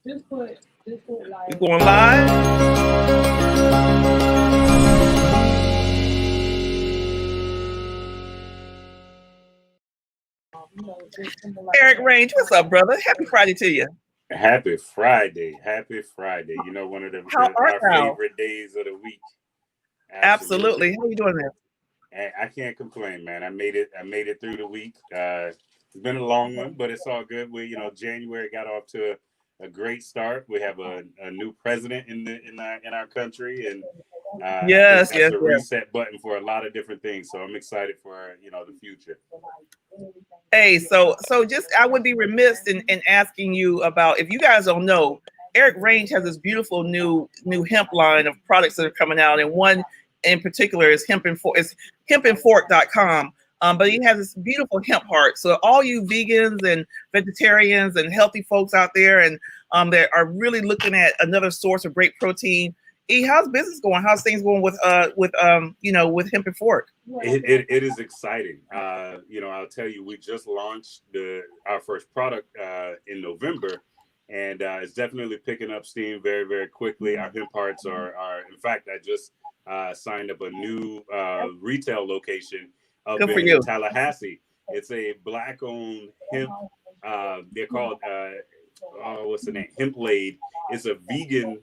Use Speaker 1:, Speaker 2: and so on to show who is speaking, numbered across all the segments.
Speaker 1: You going live? Eric Range, what's up, brother? Happy Friday to you.
Speaker 2: Happy Friday. Happy Friday. You know, one of our favorite days of the week.
Speaker 1: Absolutely. How are you doing there?
Speaker 2: I can't complain, man. I made it through the week. It's been a long one, but it's all good. January got off to a great start. We have a new president in our country, and
Speaker 1: yes,
Speaker 2: that's a reset button for a lot of different things. So I'm excited for the future.
Speaker 1: Hey, so just I would be remiss in asking you about, if you guys don't know, Eric Range has this beautiful new hemp line of products that are coming out, and one in particular is hempandfork.com. But he has this beautiful hemp heart. So all you vegans and vegetarians and healthy folks out there, and that are really looking at another source of great protein. How's business going? How's things going with Hemp and Fork?
Speaker 2: It is exciting. I'll tell you, we just launched our first product in November, and it's definitely picking up steam very, very quickly. Our hemp hearts are in fact, I just signed up a new retail location up in Tallahassee. It's a Black-owned hemp. They're called what's the name? Hemplade. It's a vegan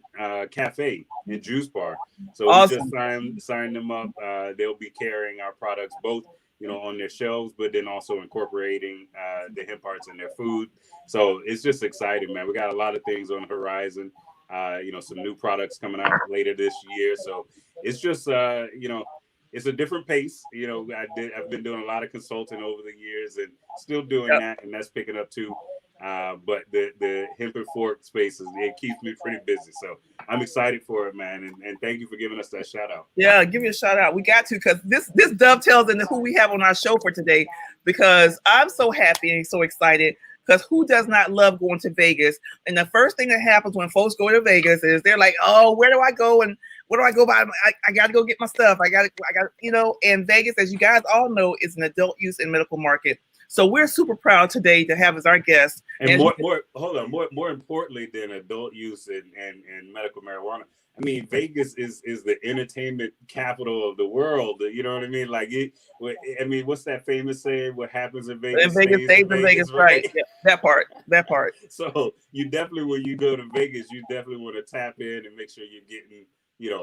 Speaker 2: cafe and juice bar. So awesome. We just signed them up. They'll be carrying our products both, on their shelves, but then also incorporating the hemp hearts in their food. So it's just exciting, man. We got a lot of things on the horizon. Some new products coming out later this year. So it's just it's a different pace. I've been doing a lot of consulting over the years and still doing that, and that's picking up too. But the Hemp and Fork space it keeps me pretty busy. So I'm excited for it, man. And thank you for giving us that shout out.
Speaker 1: Yeah, give me a shout out. We got to, because this dovetails into who we have on our show for today, because I'm so happy and so excited. Because who does not love going to Vegas? And the first thing that happens when folks go to Vegas is they're like, oh, where do I go? And what do I go buy? I got to go get my stuff. I got, and Vegas, as you guys all know, is an adult use and medical market. So we're super proud today to have as our guest.
Speaker 2: And more importantly than adult use and medical marijuana, I mean, Vegas is the entertainment capital of the world. You know what I mean? Like what's that famous saying? What happens in Vegas
Speaker 1: stays in Vegas, right? Yeah, that part.
Speaker 2: So you definitely, when you go to Vegas, you definitely want to tap in and make sure you're getting,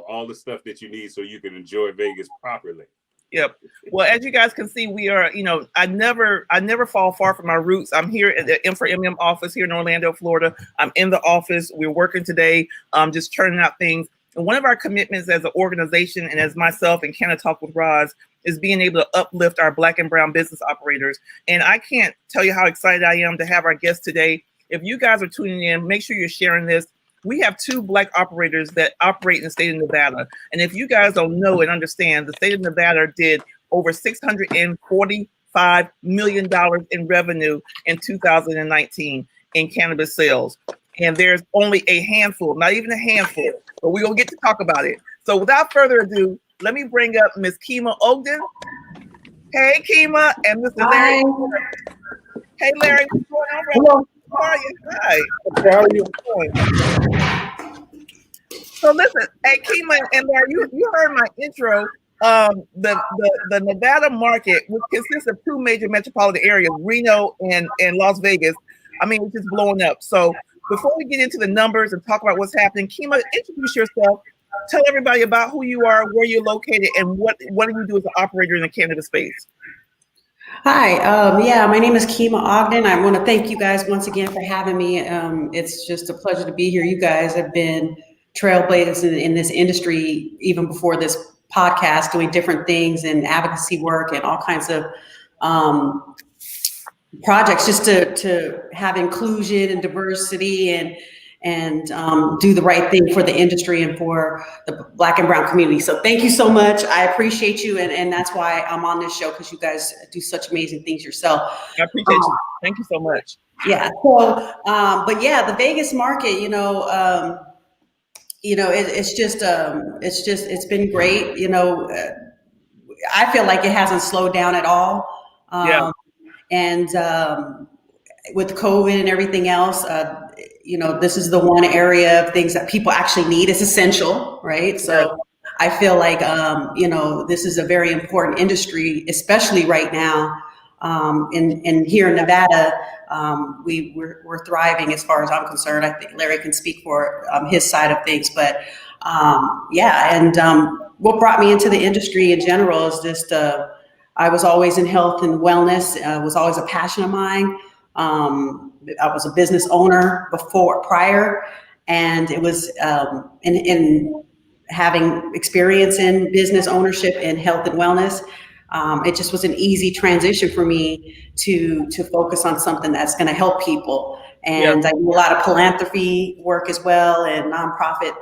Speaker 2: all the stuff that you need so you can enjoy Vegas properly.
Speaker 1: Yep. Well, as you guys can see, we are, I never fall far from our roots. I'm here at the M4MM office here in Orlando, Florida. I'm in the office. We're working today, just churning out things. And one of our commitments as an organization, and as myself and Canna Talk with Roz, is being able to uplift our Black and brown business operators. And I can't tell you how excited I am to have our guest today. If you guys are tuning in, make sure you're sharing this. We have 2 Black operators that operate in the state of Nevada. And if you guys don't know and understand, the state of Nevada did over $645 million in revenue in 2019 in cannabis sales. And there's only a handful, not even a handful, but we're going to get to talk about it. So without further ado, let me bring up Miss Kima Ogden. Hey, Kima, and Mr. Larry. Hey, Larry, what's going on?
Speaker 3: Hello.
Speaker 1: How are you? Hi.
Speaker 3: How are you?
Speaker 1: So listen, hey, Kima and Larry, you heard my intro. The Nevada market, which consists of 2 major metropolitan areas, Reno and Las Vegas. I mean, it's just blowing up. So before we get into the numbers and talk about what's happening, Kima, introduce yourself. Tell everybody about who you are, where you're located, and what do you do as an operator in the cannabis space.
Speaker 4: Hi, my name is Kima Ogden. I want to thank you guys once again for having me. It's just a pleasure to be here. You guys have been trailblazers in this industry even before this podcast, doing different things and advocacy work and all kinds of projects just to have inclusion and diversity and do the right thing for the industry and for the Black and brown community. So thank you so much. I appreciate you. And that's why I'm on this show, because you guys do such amazing things yourself.
Speaker 1: I appreciate you. Thank you so much.
Speaker 4: Yeah. So, but yeah, the Vegas market, it's been great. I feel like it hasn't slowed down at all. And with COVID and everything else, this is the one area of things that people actually need. It's essential, right? So I feel like, this is a very important industry, especially right now. And here in Nevada, we're thriving as far as I'm concerned. I think Larry can speak for his side of things, but what brought me into the industry in general is just I was always in health and wellness. Was always a passion of mine. I was a business owner prior, and it was in having experience in business ownership and health and wellness. It just was an easy transition for me to focus on something that's going to help people. And I do a lot of philanthropy work as well and nonprofit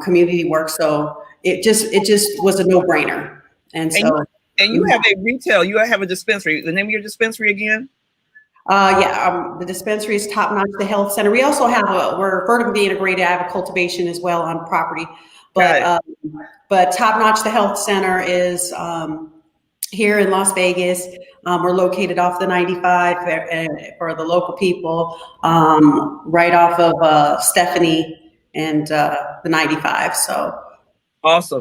Speaker 4: community work. So it just was a no-brainer. And
Speaker 1: you have a retail, you have a dispensary. The name of your dispensary again?
Speaker 4: The dispensary is Top Notch, the health center. We also have we're vertically integrated. I have a cultivation as well on property, but Top Notch, the health center is here in Las Vegas. We're located off the 95 for the local people, right off of Stephanie and the 95. So
Speaker 1: awesome.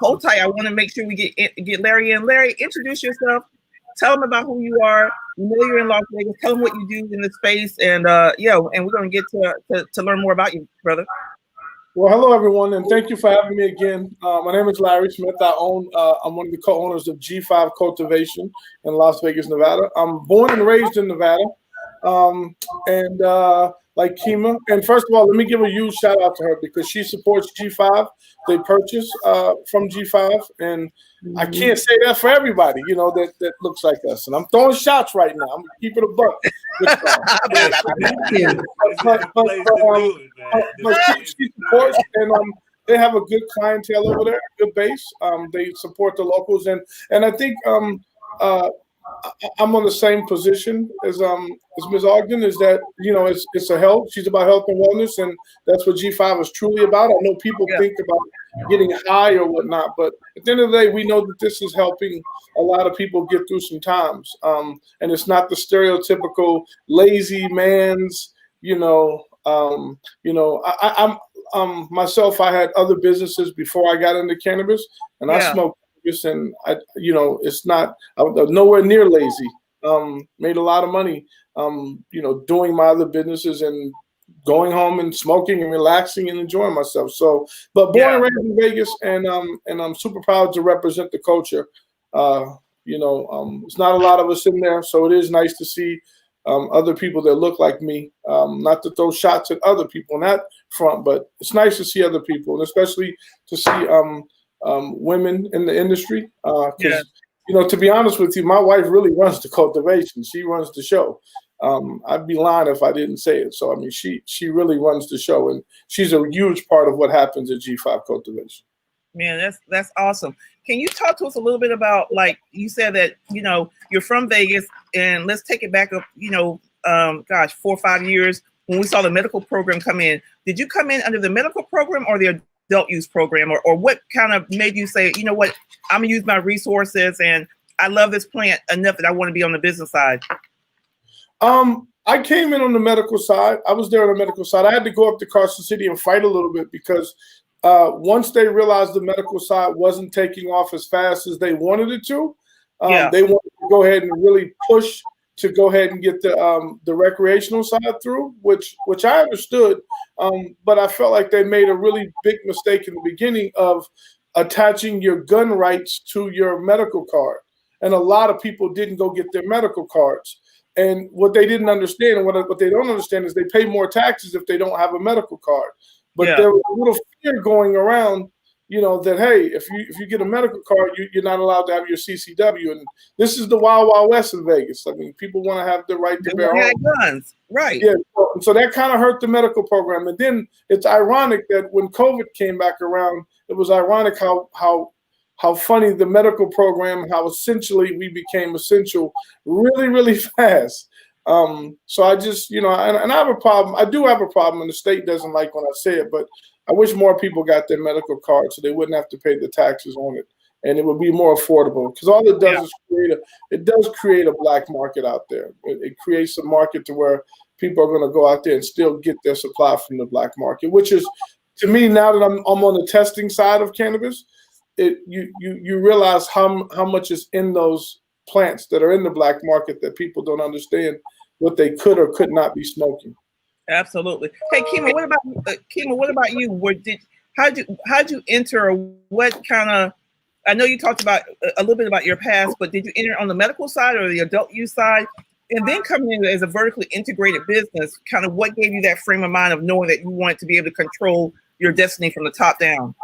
Speaker 1: Hold tight. I want to make sure we get Larry in. Larry, introduce yourself. Tell them about who you are. We know you're in Las Vegas. Tell them what you do in the space, and and we're going to get to learn more about you, brother.
Speaker 3: Well, hello everyone, and thank you for having me again. My name is Larry Smith. I'm one of the co-owners of G5 Cultivation in Las Vegas, Nevada. I'm born and raised in Nevada, like Kima. And first of all, let me give a huge shout out to her because she supports G5. They purchase from G5, and I can't say that for everybody, that looks like us. And I'm throwing shots right now. I'm keeping a buck. But she supports, and they have a good clientele over there, good base. They support the locals, and I think I'm on the same position as Ms. Ogden. Is that it's a health. She's about health and wellness, and that's what G5 is truly about. I know people think about getting high or whatnot, but at the end of the day, we know that this is helping a lot of people get through some times. And it's not the stereotypical lazy man's. I'm myself. I had other businesses before I got into cannabis, and I smoked. And it's not. I was nowhere near lazy. Made a lot of money. Doing my other businesses and going home and smoking and relaxing and enjoying myself. So, but born and raised in Vegas, and I'm super proud to represent the culture. It's not a lot of us in there, so it is nice to see other people that look like me. Not to throw shots at other people on that front, but it's nice to see other people, and especially to see women in the industry. To be honest with you, my wife really runs the cultivation. She runs the show. I'd be lying if I didn't say it. So, I mean, she really runs the show, and she's a huge part of what happens at G5 Cultivation.
Speaker 1: Man, that's awesome. Can you talk to us a little bit about, like you said that, you're from Vegas, and let's take it back up, 4 or 5 years when we saw the medical program come in. Did you come in under the medical program or the adult use program, or what kind of made you say, you know what, I'm gonna use my resources and I love this plant enough that I want to be on the business side?
Speaker 3: I came in on the medical side. I was there on the medical side. I had to go up to Carson City and fight a little bit because once they realized the medical side wasn't taking off as fast as they wanted it to, they wanted to go ahead and really push to go ahead and get the recreational side through, which I understood. But I felt like they made a really big mistake in the beginning of attaching your gun rights to your medical card. And a lot of people didn't go get their medical cards. And what they didn't understand, and what they don't understand, is they pay more taxes if they don't have a medical card. But there was a little fear going around, that, hey, if you get a medical card, you're not allowed to have your CCW. And this is the wild, wild west in Vegas. I mean, people want to have the right to bear arms.
Speaker 1: Guns, right?
Speaker 3: Yeah. So that kind of hurt the medical program. And then it's ironic that when COVID came back around, it was ironic how funny the medical program, how essentially we became essential really, really fast. So I just, and I have a problem. I do have a problem, and the state doesn't like when I say it, but I wish more people got their medical card so they wouldn't have to pay the taxes on it, and it would be more affordable. Because all it does is create a black market out there. It creates a market to where people are going to go out there and still get their supply from the black market, which is, to me, now that I'm on the testing side of cannabis, you realize how much is in those plants that are in the black market that people don't understand what they could or could not be smoking.
Speaker 1: Absolutely. Hey, Kima, what about you? How'd you enter? Or what kind of? I know you talked about a little bit about your past, but did you enter on the medical side or the adult use side? And then coming in as a vertically integrated business, kind of what gave you that frame of mind of knowing that you wanted to be able to control your destiny from the top down?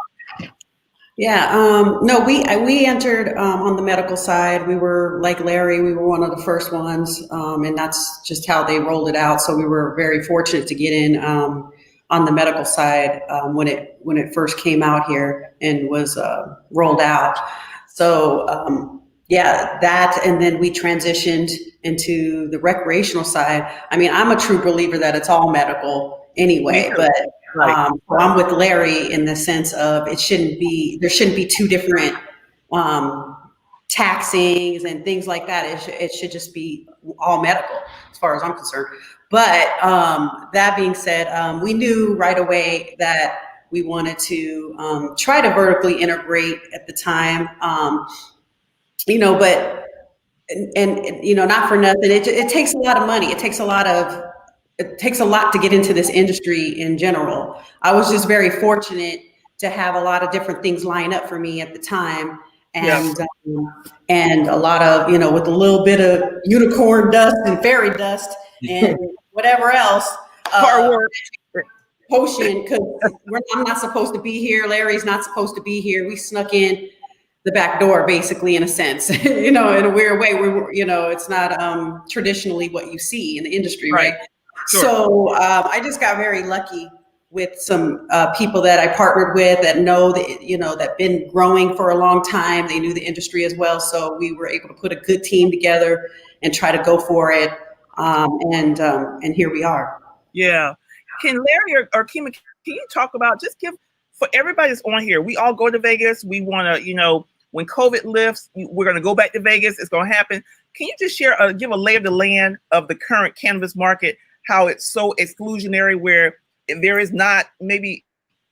Speaker 4: Yeah, no, we entered on the medical side. We were like Larry, we were one of the first ones, and that's just how they rolled it out. So we were very fortunate to get in on the medical side when it first came out here and was rolled out. So yeah, that, and then we transitioned into the recreational side. I mean, I'm a true believer that it's all medical anyway, but
Speaker 1: right.
Speaker 4: I'm with Larry in the sense of there shouldn't be two different taxings and things like that. It should just be all medical as far as I'm concerned. But that being said, we knew right away that we wanted to try to vertically integrate at the time, but not for nothing. It takes a lot of money. It takes a lot to get into this industry in general. I was just very fortunate to have a lot of different things line up for me at the time. And a lot of, with a little bit of unicorn dust and fairy dust and whatever else.
Speaker 1: Hard work.
Speaker 4: Potion, because I'm not supposed to be here. Larry's not supposed to be here. We snuck in the back door, basically, in a sense, in a weird way. It's not traditionally what you see in the industry, right? Sure. So I just got very lucky with some people that I partnered with that know that, that been growing for a long time. They knew the industry as well. So we were able to put a good team together and try to go for it. And here we are.
Speaker 1: Yeah. Can Larry or Kima, can you talk about, just give, for everybody that's on here, we all go to Vegas. We want to, when COVID lifts, we're going to go back to Vegas. It's going to happen. Can you just give a lay of the land of the current cannabis market, how it's so exclusionary, where there is not, maybe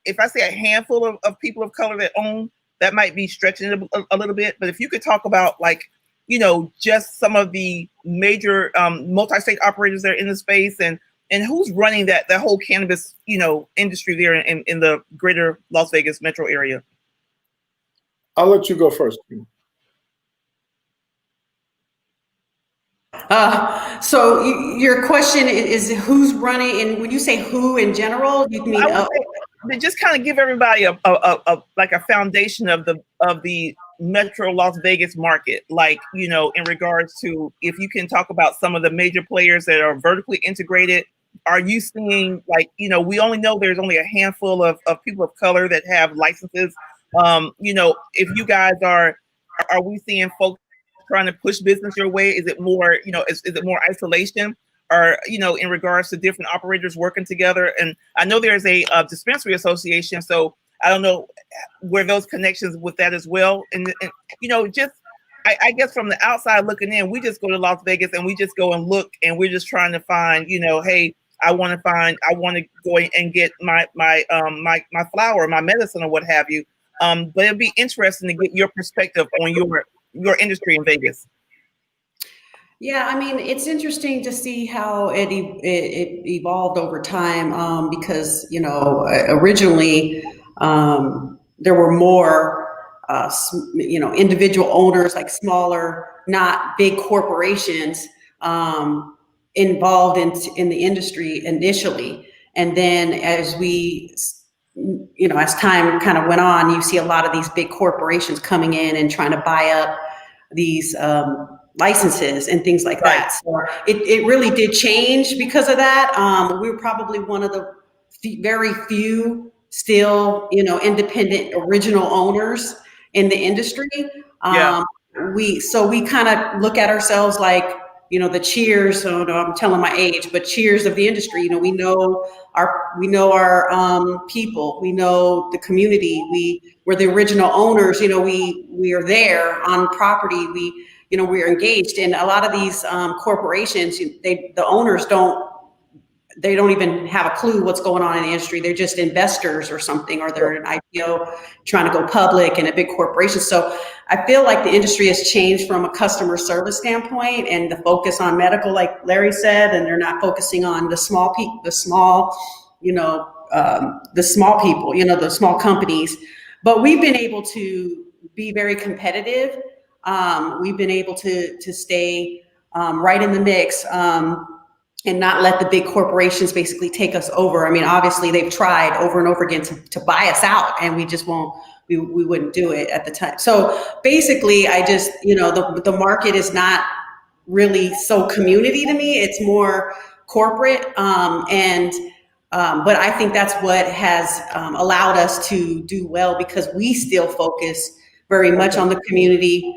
Speaker 1: if I say a handful of people of color that own, that might be stretching it a little bit. But if you could talk about just some of the major multi-state operators that are in the space and who's running that whole cannabis, industry there in the greater Las Vegas metro area.
Speaker 3: I'll let you go first.
Speaker 4: So your question is who's running, and when you say who in general, you mean
Speaker 1: just kind of give everybody a foundation of the metro Las Vegas market, in regards to, if you can talk about some of the major players that are vertically integrated. Are you seeing, we only know there's only a handful of people of color that have licenses. If you guys are we seeing folks trying to push business your way? Is it more, is it more isolation, or, in regards to different operators working together? And I know there's a dispensary association, so I don't know where those connections with that as well. And I guess from the outside looking in, we just go to Las Vegas and we just go and look, and we're just trying to find, hey, I want to go and get my flower, my medicine, or what have you. But it'd be interesting to get your perspective on your industry in Vegas.
Speaker 4: Yeah, I mean, it's interesting to see how it evolved over time, because, originally there were more, individual owners, like smaller, not big corporations, involved in the industry initially. And then as as time kind of went on, you see a lot of these big corporations coming in and trying to buy up these licenses and things like that. So it really did change because of that. We were probably one of the very few still, independent original owners in the industry. We kind of look at ourselves like, the cheers. So I'm telling my age, but cheers of the industry. We know our people. We know the community. We're the original owners. We are there on property. We're engaged. And a lot of these corporations, the owners don't they don't even have a clue what's going on in the industry. They're just investors or something, or they're an IPO trying to go public and a big corporation. So I feel like the industry has changed from a customer service standpoint and the focus on medical, like Larry said, and they're not focusing on the small people, the small people, the small companies. But we've been able to be very competitive. We've been able to stay right in the mix. And not let the big corporations basically take us over. I mean, obviously they've tried over and over again to buy us out, and we just we wouldn't do it at the time. So basically I just, the market is not really so community to me. It's more corporate. But I think that's what has allowed us to do well, because we still focus very much on the community,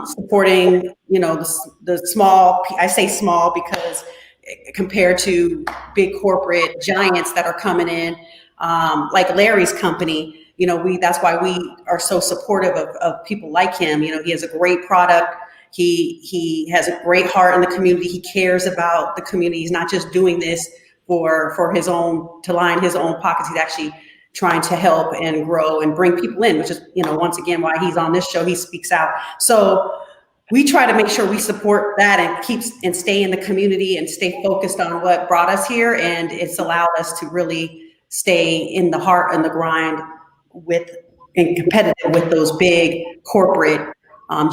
Speaker 4: supporting, the small, I say small because compared to big corporate giants that are coming in, like Larry's company, that's why we are so supportive of people like him. He has a great product. He has a great heart in the community. He cares about the community. He's not just doing this for his own, to line his own pockets. He's actually trying to help and grow and bring people in, which is, once again, why he's on this show. He speaks out. So we try to make sure we support that and stay in the community and stay focused on what brought us here. And it's allowed us to really stay in the heart and the grind and competitive with those big corporate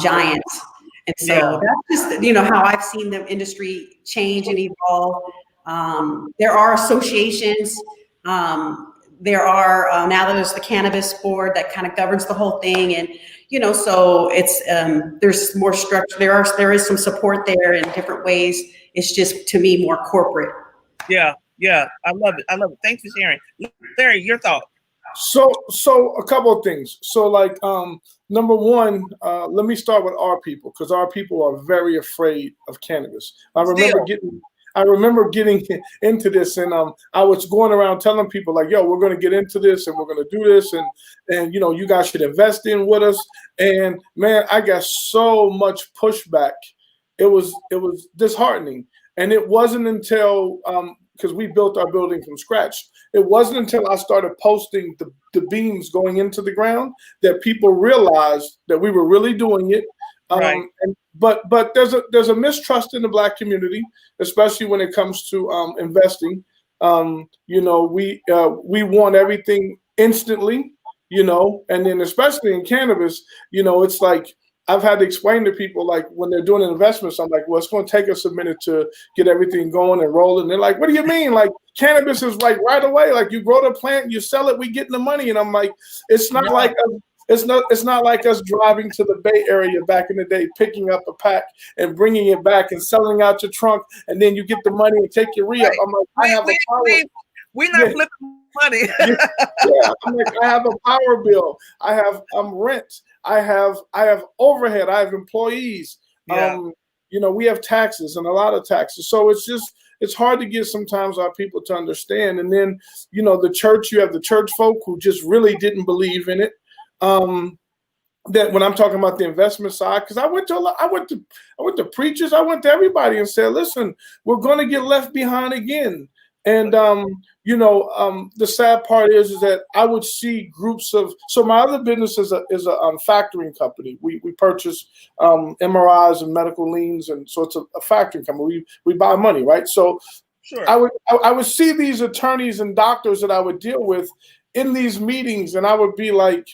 Speaker 4: giants. And so that's just, how I've seen the industry change and evolve. There are associations. There are, now that there's the Cannabis board that kind of governs the whole thing. And, so it's, there's more structure. There is some support there in different ways. It's just, to me, more corporate.
Speaker 1: Yeah. I love it. Thanks for sharing. Larry, your thought.
Speaker 3: So a couple of things. So number one, let me start with our people, because our people are very afraid of cannabis. I remember getting into this, and I was going around telling people like, yo, we're going to get into this and we're going to do this. And you guys should invest in with us. And man, I got so much pushback. It was disheartening. And it wasn't until, because we built our building from scratch, it wasn't until I started posting the beams going into the ground that people realized that we were really doing it.
Speaker 1: Right.
Speaker 3: But there's a mistrust in the Black community, especially when it comes to investing. We want everything instantly, and then especially in cannabis, it's like I've had to explain to people, like when they're doing investments, I'm like, well, it's going to take us a minute to get everything going and rolling. They're like, what do you mean? Like cannabis is like right away, like you grow the plant, you sell it, we get the money. And I'm like, it's not like it's not like us driving to the Bay Area back in the day, picking up a pack and bringing it back and selling out your trunk, and then you get the money and take your re-up. I'm like,
Speaker 1: we're not flipping money.
Speaker 3: I'm like, I have a power bill. I have rent. I have overhead. I have employees. We have taxes and a lot of taxes. So it's hard to get sometimes our people to understand. And then, the church, you have the church folk who just really didn't believe in it. That when I'm talking about the investment side, because I went to preachers, I went to everybody and said, listen, we're going to get left behind again. And the sad part is that I would see groups of, so my other business is a factoring company. We purchase MRIs and medical liens, and so it's a factoring company. We buy money, right? So
Speaker 1: sure.
Speaker 3: I would see these attorneys and doctors that I would deal with in these meetings, and I would be like,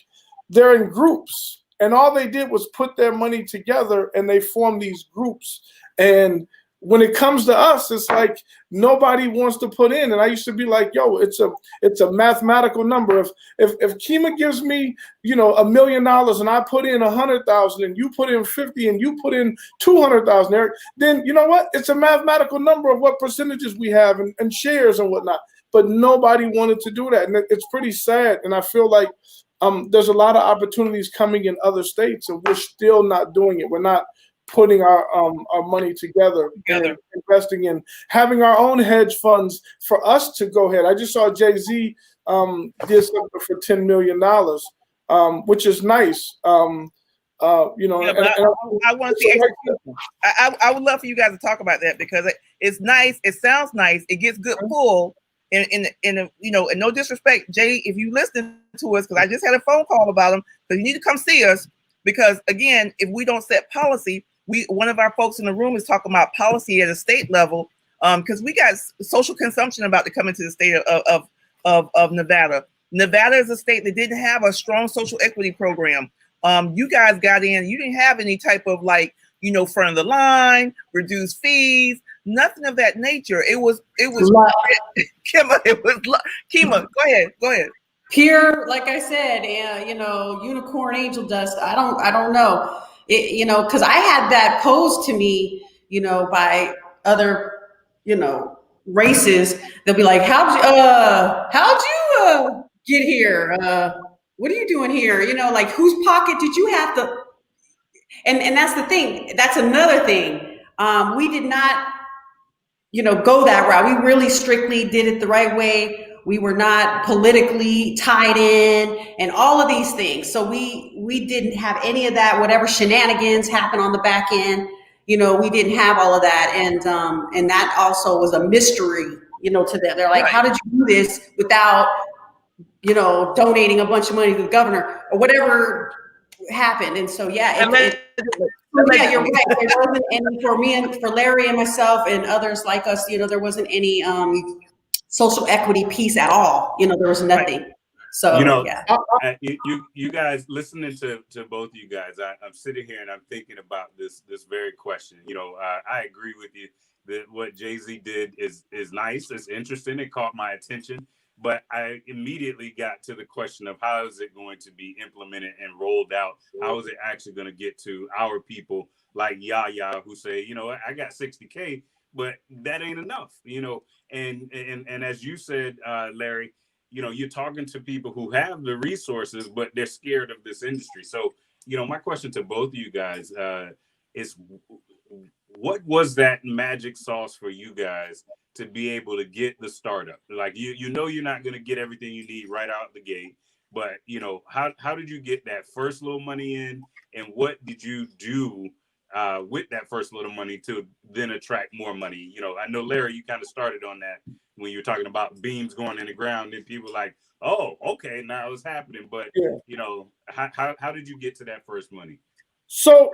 Speaker 3: they're in groups, and all they did was put their money together and they formed these groups. And when it comes to us, it's like nobody wants to put in. And I used to be like, yo, it's a mathematical number. If Kima gives me, $1 million and I put in 100,000 and you put in 50 and you put in 200,000, Eric, then you know what? It's a mathematical number of what percentages we have and shares and whatnot. But nobody wanted to do that. And it's pretty sad. And I feel like there's a lot of opportunities coming in other states, and we're still not doing it. We're not putting our money together and investing in having our own hedge funds for us to go ahead. I just saw Jay-Z did something for $10 million, which is nice. You know,
Speaker 1: Yeah, but I want to see execution. I would love for you guys to talk about that because it's nice. It sounds nice. It gets good pull. And you know, and no disrespect, Jay, if you listen to us, because I just had a phone call about them, because you need to come see us. Because again, if we don't set policy, one of our folks in the room is talking about policy at a state level. Because we got social consumption about to come into the state of Nevada. Nevada is a state that didn't have a strong social equity program. You guys got in, you didn't have any type of like, you know, front of the line, reduced fees, nothing of that nature. It was Kima, Kima, go ahead.
Speaker 4: Pure, like I said, you know, unicorn angel dust. I don't know. You know, because I had that posed to me, you know, by other, you know, races. They'll be like, how'd you get here? What are you doing here? You know, like whose pocket did you have to? And that's the thing. That's another thing. We did not, you know, go that route. We really strictly did it the right way. We were not politically tied in and all of these things. So we didn't have any of that, whatever shenanigans happened on the back end, you know, we didn't have all of that. And that also was a mystery, you know, to them. They're like, how did you do this without, you know, donating a bunch of money to the governor or whatever happened? And so, yeah, you're right. There wasn't any for me and for Larry and myself and others like us, you know, there wasn't any social equity piece at all. You know, there was nothing. Right. So,
Speaker 2: you know,
Speaker 4: yeah.
Speaker 2: You guys listening to both of you guys, I'm sitting here and I'm thinking about this very question. You know, I agree with you that what Jay-Z did is nice. It's interesting. It caught my attention. But I immediately got to the question of how is it going to be implemented and rolled out? How is it actually going to get to our people like Yaya who say, you know, I got 60K, but that ain't enough, you know? And as you said, Larry, you know, you're talking to people who have the resources, but they're scared of this industry. So, you know, my question to both of you guys is what was that magic sauce for you guys to be able to get the startup? Like you know you're not going to get everything you need right out the gate, but you know how did you get that first little money in, and what did you do with that first little money to then attract more money? You know, I know Larry, you kind of started on that when you were talking about beams going in the ground, and people like, oh, okay, now it's happening. But you know, how did you get to that first money?
Speaker 3: So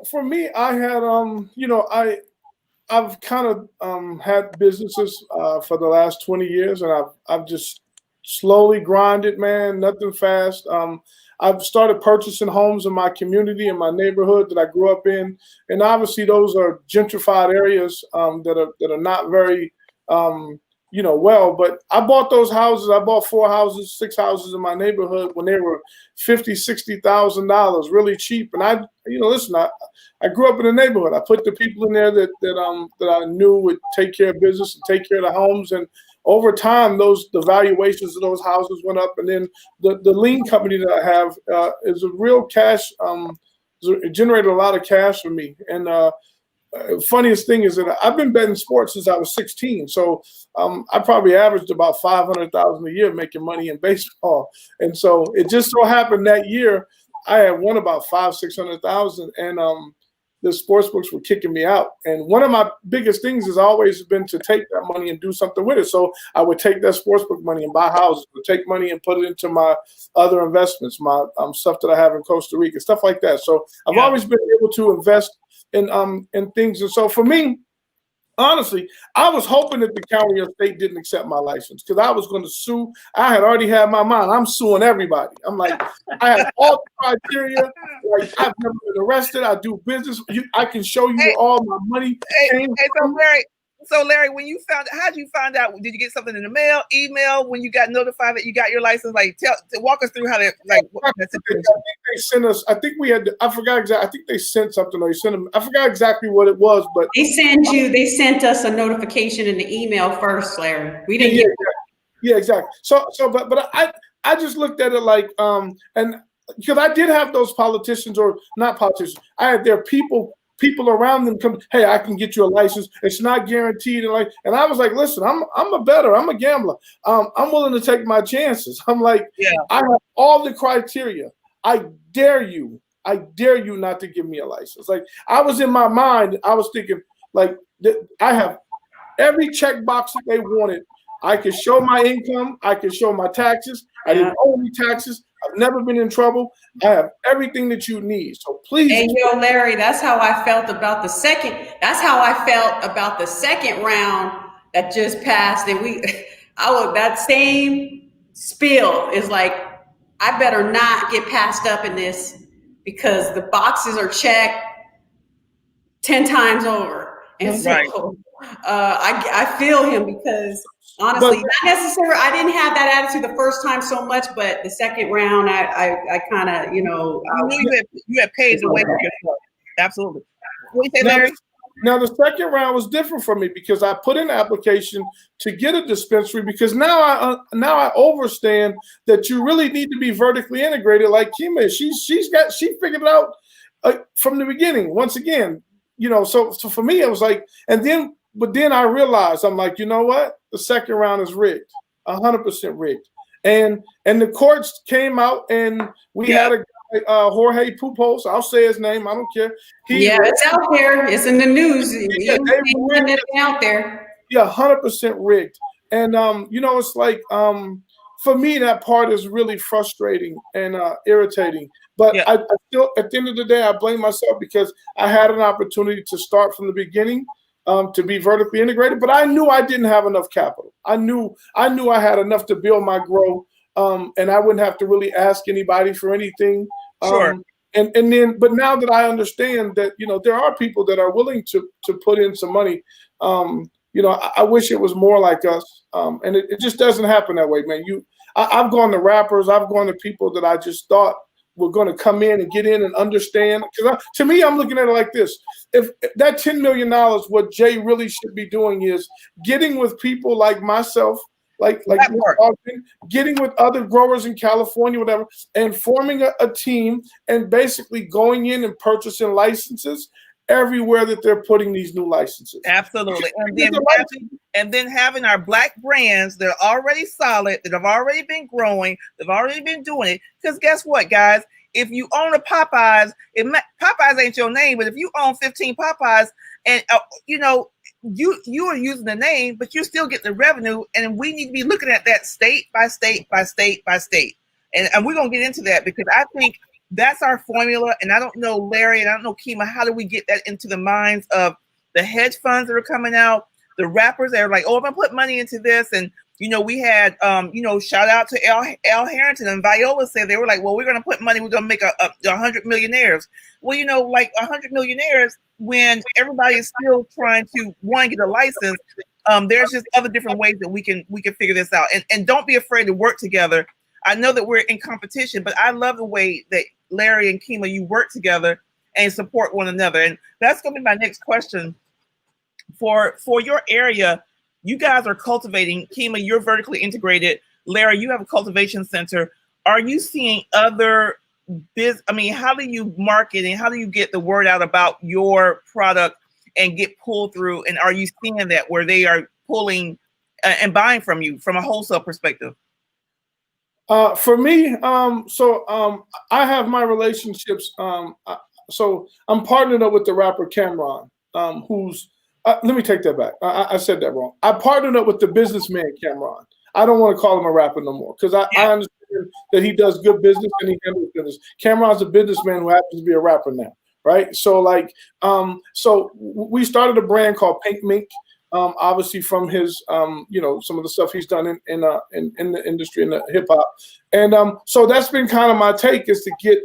Speaker 3: for me, I had you know, I've kind of had businesses for the last 20 years, and I've just slowly grinded, man, nothing fast. I've started purchasing homes in my community, in my neighborhood that I grew up in, and obviously those are gentrified areas that are not very you know, well, but I bought those houses. I bought 4 houses, 6 houses in my neighborhood when they were $50,000-$60,000, really cheap. And I, you know, listen, I grew up in the neighborhood. I put the people in there that I knew would take care of business and take care of the homes. And over time, the valuations of those houses went up. And then the lien company that I have is a real cash. It generated a lot of cash for me. And funniest thing is that I've been betting sports since I was 16. So I probably averaged about $500,000 a year making money in baseball. And so it just so happened that year I had won about $500,000-$600,000, and the sports books were kicking me out. And one of my biggest things has always been to take that money and do something with it. So I would take that sports book money and buy houses, would take money and put it into my other investments, my stuff that I have in Costa Rica, stuff like that. So I've always been able to invest in things. And so for me, honestly, I was hoping that the county or state didn't accept my license because I was going to sue. I had already had my mind. I'm suing everybody. I'm like, I have all the criteria. Like, I've never been arrested. I do business. I can show you where all my money came from.
Speaker 1: So Larry, when you how'd you find out? Did you get something in the mail, email, when you got notified that you got your license? Like, walk us through how that, like,
Speaker 3: I think they sent us, I think we had, I forgot exactly, I think they sent something, or you sent them, I forgot exactly what it was, but.
Speaker 4: They sent us a notification in the email first, Larry. We didn't get it.
Speaker 3: Yeah, exactly. So, but I just looked at it like, and because I did have those politicians, or not politicians, I had their people around them come, hey, I can get you a license. It's not guaranteed. And I was like, listen, I'm a bettor. I'm a gambler. I'm willing to take my chances. I'm like, I have all the criteria. I dare you I dare you not to give me a license. Like, I was in my mind, I was thinking, like, I have every checkbox that they wanted. I could show my income. I could show my taxes. I didn't owe any taxes. I've never been in trouble. I have everything that you need. So please.
Speaker 4: Hey, yo, Larry, that's how I felt about the second. That's how I felt about the second round that just passed. And that same spiel is like, I better not get passed up in this because the boxes are checked 10 times over. And so I feel him because honestly, not necessarily, I didn't have that attitude the first time so much, but the second round, I kind of,
Speaker 1: you had paved the way for yourself. Absolutely. What do you say, Larry?
Speaker 3: Now, the second round was different for me because I put in an application to get a dispensary because now I understand that you really need to be vertically integrated like Kima. She figured it out from the beginning. Once again, so for me, it was like, but then I realized, I'm like, you know what? The second round is rigged, 100% rigged. And the courts came out and we had a guy, Jorge Pupos, I'll say his name, I don't care.
Speaker 4: It's out there. It's in the news. It's out there.
Speaker 3: Yeah, 100% rigged. And, it's like, for me, that part is really frustrating and irritating. But I still, at the end of the day, I blame myself because I had an opportunity to start from the beginning, to be vertically integrated. But I knew I didn't have enough capital. I knew I had enough to build my grow, and I wouldn't have to really ask anybody for anything.
Speaker 1: Sure.
Speaker 3: But now that I understand that, there are people that are willing to put in some money, I wish it was more like us. And it just doesn't happen that way, man. I've gone to rappers, I've gone to people that I just thought were going to come in and get in and understand. Because to me, I'm looking at it like this. If that $10 million, what Jay really should be doing is getting with people like myself, like Ogden, getting with other growers in California, whatever, and forming a team and basically going in and purchasing licenses everywhere that they're putting these new licenses.
Speaker 1: Absolutely. And then having our Black brands that are already solid, that have already been growing, that have already been doing it. Because guess what, guys? If you own a Popeyes, Popeyes ain't your name, but if you own 15 Popeyes and, you are using the name, but you still get the revenue. And we need to be looking at that state by state by state by state. And we're going to get into that because I think that's our formula. And I don't know, Larry, and I don't know, Kima, how do we get that into the minds of the hedge funds that are coming out, the rappers that are like, oh, I'm going to put money into this. And, we had, shout out to Al Harrington and Viola said, they were like, well, we're going to put money, we're going to make 100 millionaires. Well, like 100 millionaires, when everybody is still trying to, one, get a license, there's just other different ways that we can figure this out. And don't be afraid to work together. I know that we're in competition, but I love the way that Larry and Kima, you work together and support one another. And that's going to be my next question. For your area, you guys are cultivating. Kima, you're vertically integrated. Larry, you have a cultivation center. Are you seeing other how do you market and how do you get the word out about your product and get pulled through? And are you seeing that where they are pulling and buying from you from a wholesale perspective?
Speaker 3: For me, I have my relationships. So I'm partnered up with the rapper Cameron, who's, let me take that back. I said that wrong. I partnered up with the businessman Cameron. I don't want to call him a rapper no more because I understand that he does good business and he handles business. Cameron's a businessman who happens to be a rapper now, right? So so we started a brand called Pink Mink. Obviously from his, some of the stuff he's done in the industry, in the hip hop. And so that's been kind of my take, is to get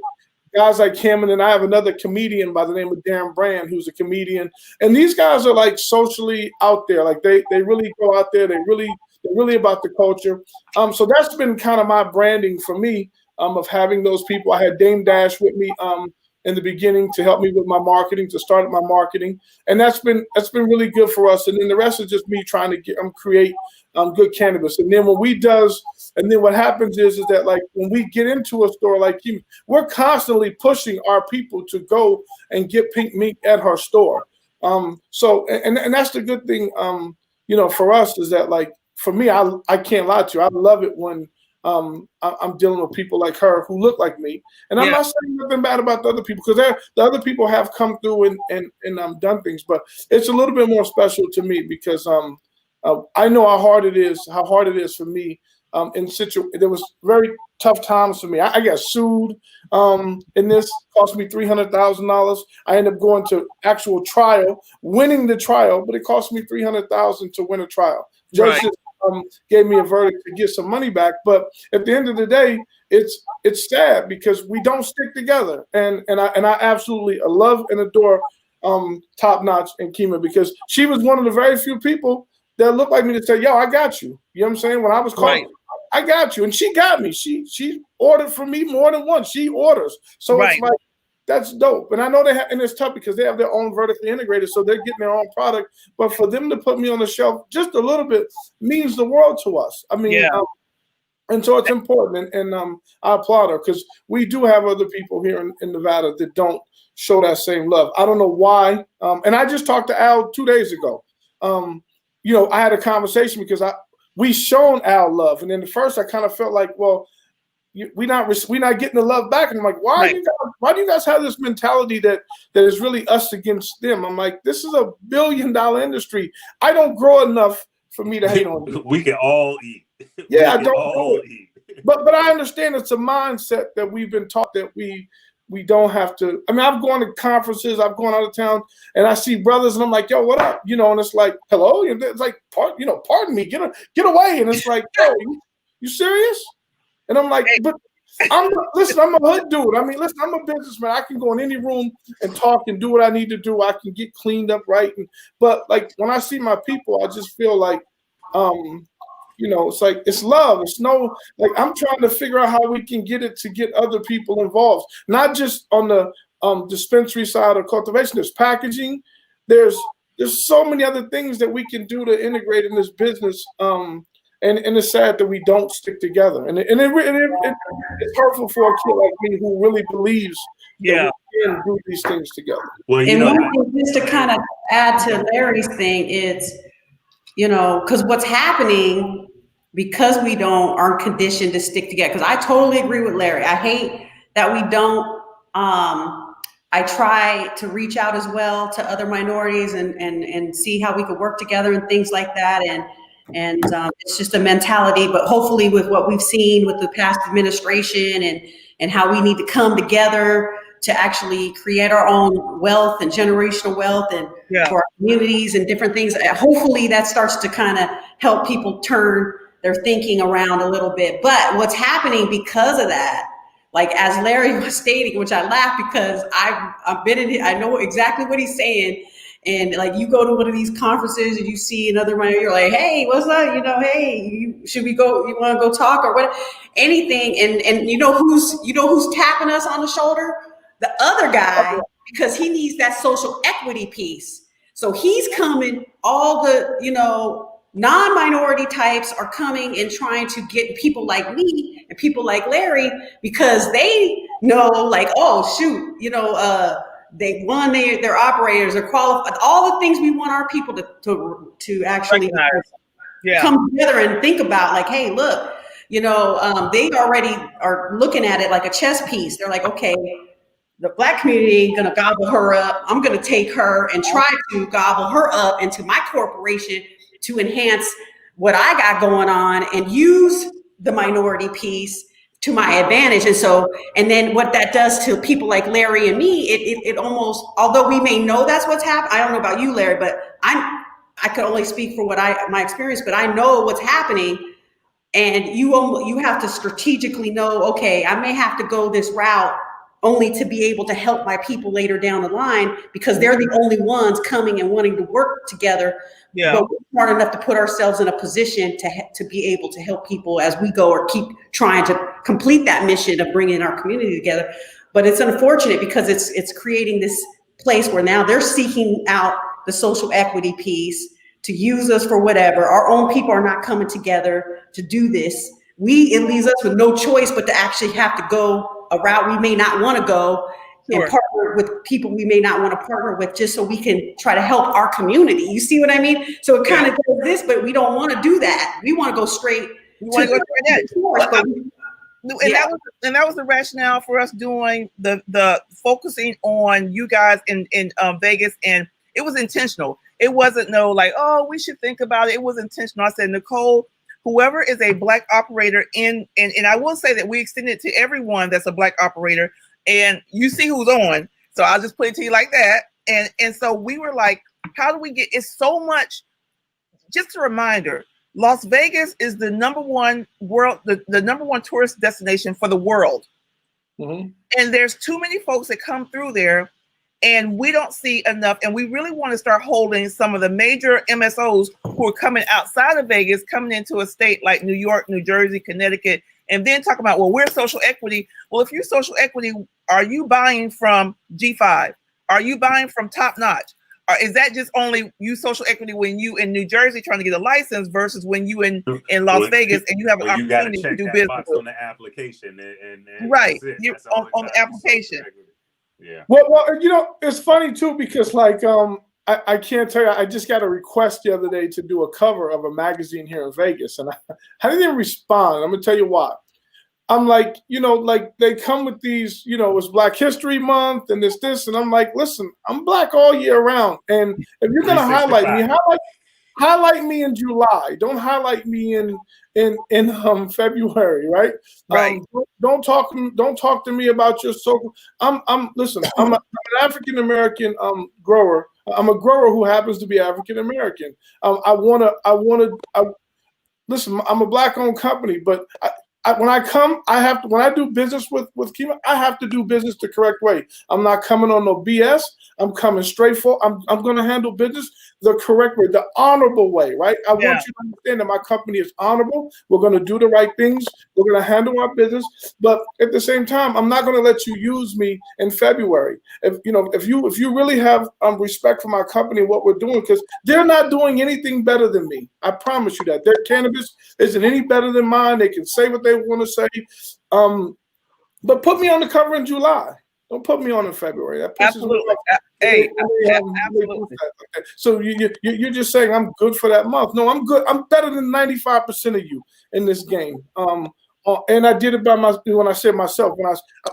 Speaker 3: guys like him. And then I have another comedian by the name of Darren Brand, who's a comedian. And these guys are like socially out there. Like they really go out there. They're really about the culture. So that's been kind of my branding for me, of having those people. I had Dame Dash with me, in the beginning to help me with my marketing, to start my marketing. And that's been really good for us. And then the rest is just me trying to create good cannabis. And then what happens is that like when we get into a store like you, we're constantly pushing our people to go and get Pink Mink at her store. So that's the good thing, for us, is that like, for me, I can't lie to you. I love it when I'm dealing with people like her who look like me. And I'm not saying nothing bad about the other people, because the other people have come through and done things, but it's a little bit more special to me because I know how hard it is for me. There was very tough times for me. I got sued, and this cost me $300,000. I ended up going to actual trial, winning the trial, but it cost me $300,000 to win a trial. Judge gave me a verdict to get some money back, but at the end of the day, it's sad because we don't stick together. And I absolutely love and adore Top Notch and Kima, because she was one of the very few people that looked like me to say, "Yo, I got you." You know what I'm saying? When I was called, I got you, and she got me. She ordered from me more than once. She orders, so it's like, that's dope. And I know and it's tough because they have their own vertically integrated, so they're getting their own product. But for them to put me on the shelf just a little bit means the world to us. I mean, and so it's important, and I applaud her, because we do have other people here in Nevada that don't show that same love. I don't know why. And I just talked to Al 2 days ago. I had a conversation because we shown Al love, and then at first I kind of felt like, well, we're not getting the love back, and I'm like, why do you guys have this mentality that is really us against them? I'm like, this is $1 billion industry. I don't grow enough for me to hate on you.
Speaker 2: We can all eat.
Speaker 3: Yeah, I don't all eat. But I understand it's a mindset that we've been taught that we don't have to. I mean, I've gone to conferences, I've gone out of town, and I see brothers, and I'm like, yo, what up? And it's like, hello? And it's like, pardon me, get away. And it's like, yo, you serious? And I'm like, but I'm a hood dude. I mean, listen, I'm a businessman. I can go in any room and talk and do what I need to do. I can get cleaned up right. But like, when I see my people, I just feel like, it's like, it's love. It's I'm trying to figure out how we can get other people involved, not just on the dispensary side of cultivation. There's packaging. There's so many other things that we can do to integrate in this business. And it's sad that we don't stick together. And it's hurtful for a kid like me who really believes that we can do these things together.
Speaker 2: Well,
Speaker 4: just to kind of add to Larry's thing, it's, because what's happening, because we aren't conditioned to stick together. Because I totally agree with Larry. I hate that we don't. I try to reach out as well to other minorities and see how we could work together and things like that. And it's just a mentality. But hopefully, with what we've seen with the past administration and how we need to come together to actually create our own wealth and generational wealth and for our communities and different things. Hopefully that starts to kind of help people turn their thinking around a little bit. But what's happening because of that, like as Larry was stating, which I laugh because I've been in it, I know exactly what he's saying. And like you go to one of these conferences and you see another minority, you're like, hey, what's up? Hey, should we go? You want to go talk or what? Anything. And who's tapping us on the shoulder? The other guy, because he needs that social equity piece. So he's coming, all the, non-minority types are coming and trying to get people like me and people like Larry, because they know like, oh, shoot, they're operators, they're qualified, all the things we want our people to actually come together and think about, like, hey, look, they already are looking at it like a chess piece. They're like, okay, the Black community ain't gonna gobble her up. I'm gonna take her and try to gobble her up into my corporation to enhance what I got going on and use the minority piece to my advantage. And then what that does to people like Larry and me, it almost, although we may know that's what's happening, I don't know about you, Larry, but I could only speak for my experience, but I know what's happening. And you have to strategically know, okay, I may have to go this route only to be able to help my people later down the line, because they're the only ones coming and wanting to work together. But we're smart enough to put ourselves in a position to be able to help people as we go, or keep trying to complete that mission of bringing our community together. But it's unfortunate because it's creating this place where now they're seeking out the social equity piece to use us for whatever. Our own people are not coming together to do this. It leaves us with no choice but to actually have to go a route we may not want to go and partner with people we may not want to partner with, just so we can try to help our community. You see what I mean? So it kind of does this, but we don't want to do that. We want to go straight
Speaker 1: We want to go try that.
Speaker 4: Yeah.
Speaker 1: That was the rationale for us doing the focusing on you guys in Vegas, and it was intentional. It wasn't no like, oh, we should think about it. It was intentional. I said, Nicole, whoever is a Black operator and I will say that we extend it to everyone that's a Black operator, and you see who's on. So I'll just put it to you like that. And so we were like, how do we get? It's so much. Just a reminder. Las Vegas is the number one the number one tourist destination for the world.
Speaker 3: Mm-hmm.
Speaker 1: And there's too many folks that come through there and we don't see enough. And we really want to start holding some of the major MSOs who are coming outside of Vegas, coming into a state like New York, New Jersey, Connecticut, and then talk about, well, we're social equity. Well, if you're social equity, are you buying from G5? Are you buying from Top Notch? Or is that just only you social equity when you in New Jersey trying to get a license versus when you in Las Vegas and you have an opportunity to do business
Speaker 2: on the application and
Speaker 1: right you're on the application.
Speaker 3: Yeah. Well, it's funny too because like I can't tell you. I just got a request the other day to do a cover of a magazine here in Vegas, and I didn't even respond. I'm gonna tell you why. I'm like, like they come with these, it's Black History Month and this, and I'm like, listen, I'm Black all year round. And if you're gonna highlight me, highlight me in July. Don't highlight me in February, right?
Speaker 1: Right.
Speaker 3: Don't talk to me about your social. Listen, I'm an African American grower. I'm a grower who happens to be African American. Listen, I'm a Black owned company, but when I do business with Kima, I have to do business the correct way. I'm not coming on no BS. I'm coming straight for. I'm going to handle business the correct way, the honorable way, right? I want you to understand that my company is honorable. We're going to do the right things. We're going to handle our business, but at the same time, I'm not going to let you use me in February. If you really have respect for my company and what we're doing, because they're not doing anything better than me. I promise you that. Their cannabis isn't any better than mine. They can say what they want to say, but put me on the cover in July. Don't put me on in February. That
Speaker 1: absolutely. Absolutely.
Speaker 3: So you're just saying I'm good for that month. No, I'm good. I'm better than 95% of you in this game. And I did it when I said myself.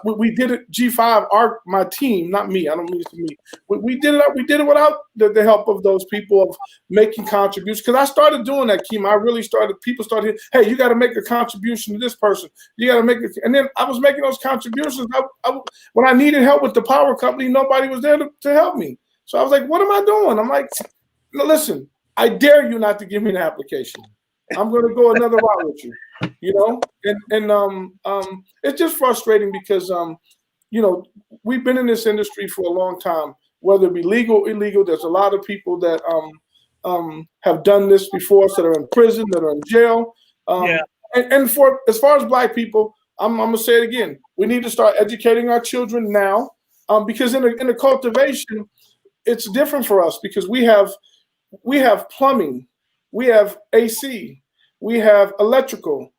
Speaker 3: We did it. G5, my team, not me. I don't mean it to me. We did it. We did it without the help of those people of making contributions. Because I started doing that, Keem. I really started. People started. Hey, you got to make a contribution to this person. You got to make it. And then I was making those contributions. When I needed help with the power company, nobody was there to help me. So I was like, what am I doing? I'm like, no, listen. I dare you not to give me an application. I'm going to go another route with you, and it's just frustrating because, we've been in this industry for a long time, whether it be legal or illegal. There's a lot of people that have done this before us that are in prison, that are in jail. And for as far as Black people, I'm going to say it again. We need to start educating our children now because in the cultivation, it's different for us because we have plumbing. We have AC, we have electrical,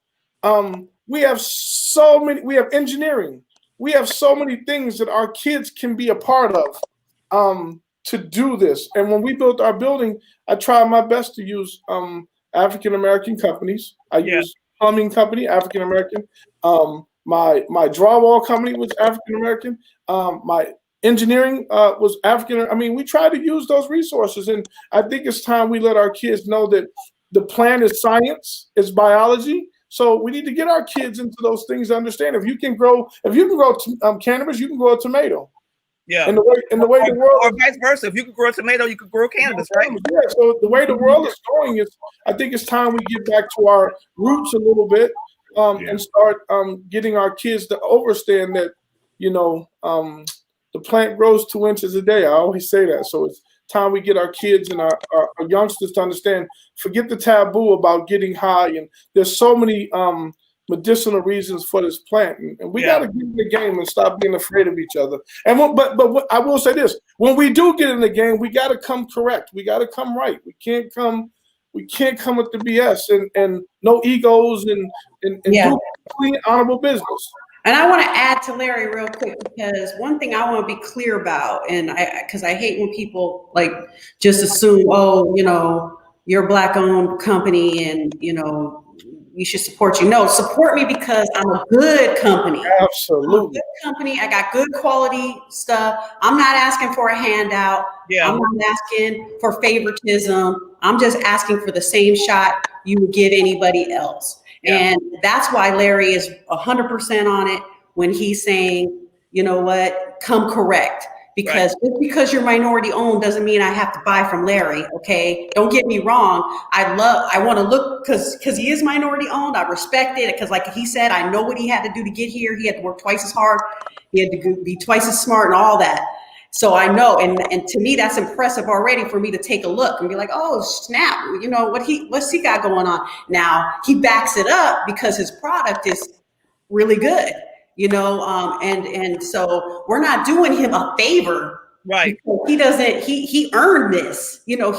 Speaker 3: we have we have engineering. We have so many things that our kids can be a part of to do this. And when we built our building, I tried my best to use African-American companies. I used plumbing company, African-American. My drywall company was African-American. My engineering was African. I mean, we try to use those resources, and I think it's time we let our kids know that the plant is science, it's biology. So we need to get our kids into those things to understand. If you can grow cannabis, you can grow a tomato.
Speaker 1: Yeah.
Speaker 3: And the way the world,
Speaker 1: or vice versa. If you could grow a tomato, you could grow cannabis, right?
Speaker 3: Yeah. So the way the world is going is, I think it's time we get back to our roots a little bit and start getting our kids to understand that the plant grows 2 inches a day. I always say that. So it's time we get our kids and our youngsters to understand, forget the taboo about getting high. And there's so many medicinal reasons for this plant. And we got to get in the game and stop being afraid of each other. And but I will say this, when we do get in the game, we got to come correct. We got to come right. We can't come with the BS and no egos and do clean, honorable business.
Speaker 4: And I want to add to Larry real quick, because one thing I want to be clear about, and because I hate when people like just assume, oh, you're a Black owned company and, we should support you. No, support me because I'm a good company.
Speaker 3: Absolutely.
Speaker 4: I'm a good company. I got good quality stuff. I'm not asking for a handout.
Speaker 1: Yeah.
Speaker 4: I'm not asking for favoritism. I'm just asking for the same shot you would give anybody else.
Speaker 1: Yeah.
Speaker 4: And that's why Larry is 100% on it when he's saying, you know what, come correct. Because just because you're minority owned doesn't mean I have to buy from Larry. Okay, don't get me wrong. I want to look because he is minority owned. I respect it because, like he said, I know what he had to do to get here. He had to work twice as hard. He had to be twice as smart and all that. So I know, and to me, that's impressive already for me to take a look and be like, oh snap, you know what's he got going on? Now he backs it up because his product is really good. You know, and so we're not doing him a favor,
Speaker 1: right?
Speaker 4: He doesn't. He earned this. You know,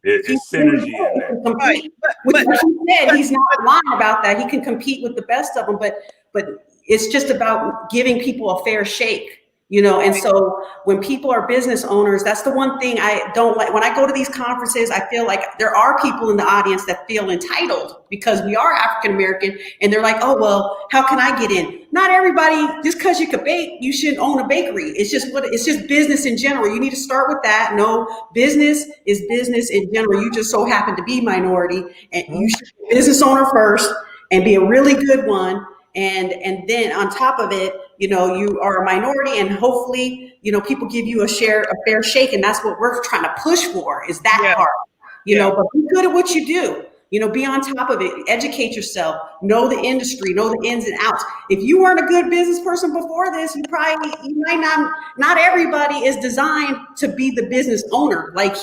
Speaker 2: it's synergy in there.
Speaker 1: Right.
Speaker 4: But he said he's not lying about that. He can compete with the best of them, but it's just about giving people a fair shake. You know, and so when people are business owners, that's the one thing I don't like. When I go to these conferences, I feel like there are people in the audience that feel entitled because we are African American, and they're like, "Oh well, how can I get in?" Not everybody. Just because you could bake, you shouldn't own a bakery. It's just business in general. You need to start with that. No, business is business in general. You just so happen to be minority, and you should be a business owner first and be a really good one. And then on top of it, you know, you are a minority, and hopefully, you know, people give you a fair shake, and that's what we're trying to push for is that part, you know. But be good at what you do, you know, be on top of it, educate yourself, know the industry, know the ins and outs. If you weren't a good business person before this, you might not everybody is designed to be the business owner. Like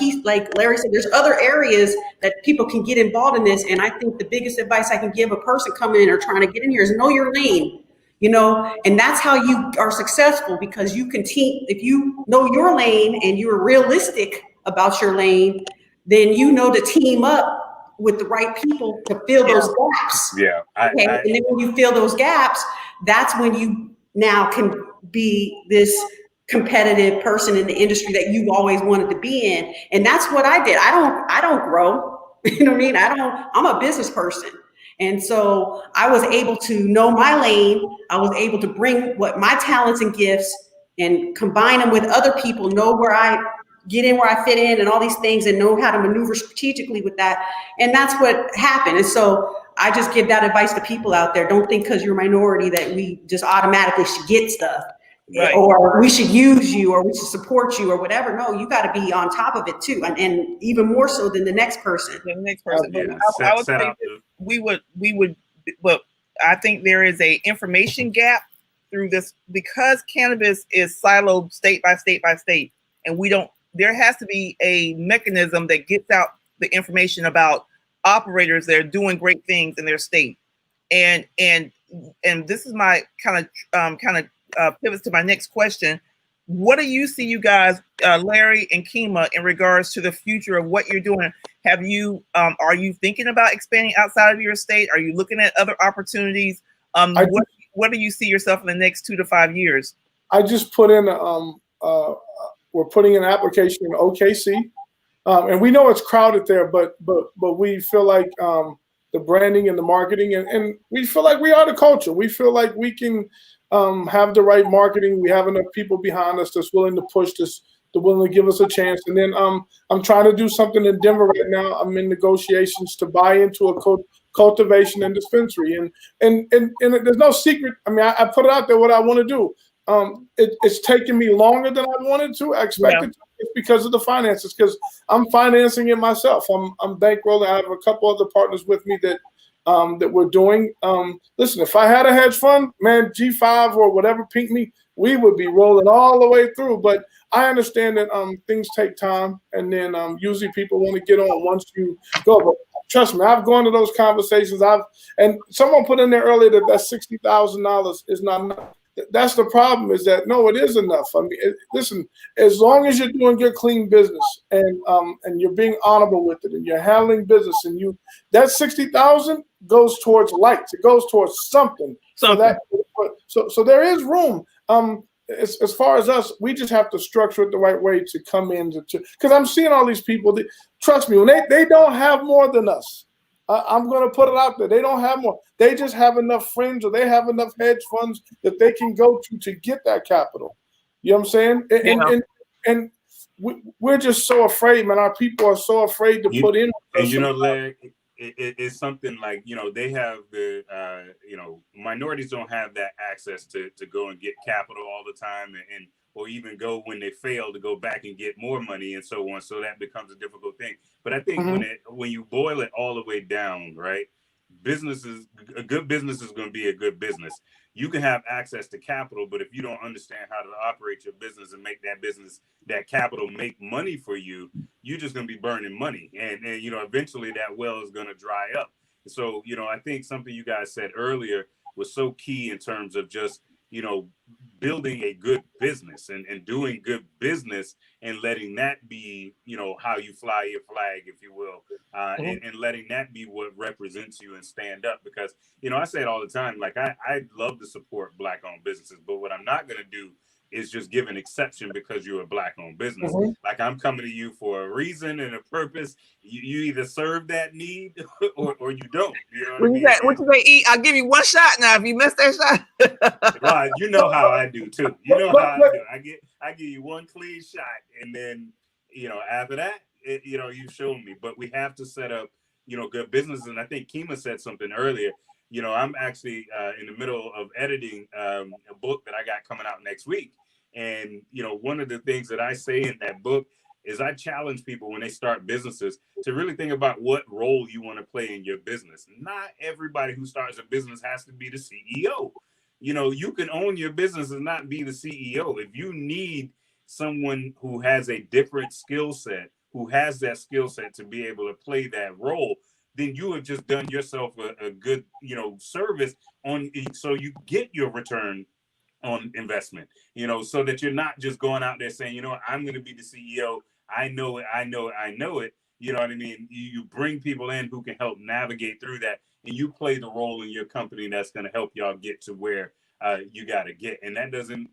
Speaker 4: Larry said, there's other areas that people can get involved in this. And I think the biggest advice I can give a person coming in or trying to get in here is know your lane, you know, and that's how you are successful, because you can if you know your lane and you're realistic about your lane, then you know to team up with the right people to fill those gaps.
Speaker 2: Yeah.
Speaker 4: And then when you fill those gaps, that's when you now can be this competitive person in the industry that you've always wanted to be in. And that's what I did. I don't grow. You know what I mean? I'm a business person. And so I was able to know my lane. I was able to bring what my talents and gifts and combine them with other people, know where I get in, where I fit in, and all these things, and know how to maneuver strategically with that. And that's what happened. And so I just give that advice to people out there. Don't think because you're a minority that we just automatically should get stuff, or we should use you, or we should support you, or whatever. No, you got to be on top of it too, and even more so than the next person.
Speaker 1: I would say we would, but I think there is a information gap through this because cannabis is siloed state by state by state, and there has to be a mechanism that gets out the information about operators that are doing great things in their state. And this is my kind of pivots to my next question. What do you see, you guys, Larry and Kima, in regards to the future of what you're doing? Have you are you thinking about expanding outside of your state? Are you looking at other opportunities? What do you see yourself in the next 2 to 5 years?
Speaker 3: I just put in we're putting an application in OKC, and we know it's crowded there, but we feel like the branding and the marketing, and we feel like we are the culture. We feel like we can have the right marketing. We have enough people behind us that's willing to push this, they're willing to give us a chance. And then I'm trying to do something in Denver right now. I'm in negotiations to buy into a cultivation and dispensary, and there's no secret. I mean, I put it out there what I want to do. It's taken me longer than I wanted to. I expected to. It's because of the finances, because I'm financing it myself. I'm bankrolling. I have a couple other partners with me that we're doing. Listen, if I had a hedge fund, man, G5 or whatever pinked me, we would be rolling all the way through. But I understand that things take time, and then usually people want to get on once you go. But trust me, I've gone to those conversations. And someone put in there earlier that $60,000 is not enough. That's the problem, is that no, it is enough. I mean, listen, as long as you're doing good, clean business, and you're being honorable with it, and you're handling business, and that $60,000 goes towards lights. It goes towards something. So there is room. As far as us, we just have to structure it the right way to come in because I'm seeing all these people. Trust me, when they don't have more than us, I'm going to put it out there. They don't have more. They just have enough friends, or they have enough hedge funds that they can go to get that capital. You know what I'm saying? And we're just so afraid, man. Our people are so afraid to put in.
Speaker 2: And Larry, it's something like, they have the, minorities don't have that access to go and get capital all the time, and or even go when they fail to go back and get more money and so on. So that becomes a difficult thing. But I think when you boil it all the way down, right? A good business is going to be a good business. You can have access to capital, but if you don't understand how to operate your business and make that capital make money for you, you're just going to be burning money. And eventually that well is going to dry up. So, I think something you guys said earlier was so key in terms of just, building a good business and doing good business and letting that be, how you fly your flag, if you will, and letting that be what represents you and stand up. Because, I say it all the time, like I love to support Black-owned businesses, but what I'm not going to do is just give an exception because you're a Black-owned business. Like, I'm coming to you for a reason and a purpose. You either serve that need or you don't. You know what I mean?
Speaker 1: What you say, eat? I'll give you one shot now if you miss that shot.
Speaker 2: Right, you know how I do too. You know how I do. I give you one clean shot, and then after that, you show me. But we have to set up good business. And I think Kima said something earlier. I'm actually in the middle of editing a book that I got coming out next week. And, one of the things that I say in that book is I challenge people when they start businesses to really think about what role you want to play in your business. Not everybody who starts a business has to be the CEO. You can own your business and not be the CEO. If you need someone who has a different skill set, who has that skill set to be able to play that role, then you have just done yourself a good, service so you get your return on investment, so that you're not just going out there saying, I'm going to be the CEO. I know it. You know what I mean? You bring people in who can help navigate through that, and you play the role in your company that's going to help y'all get to where you got to get. And that doesn't,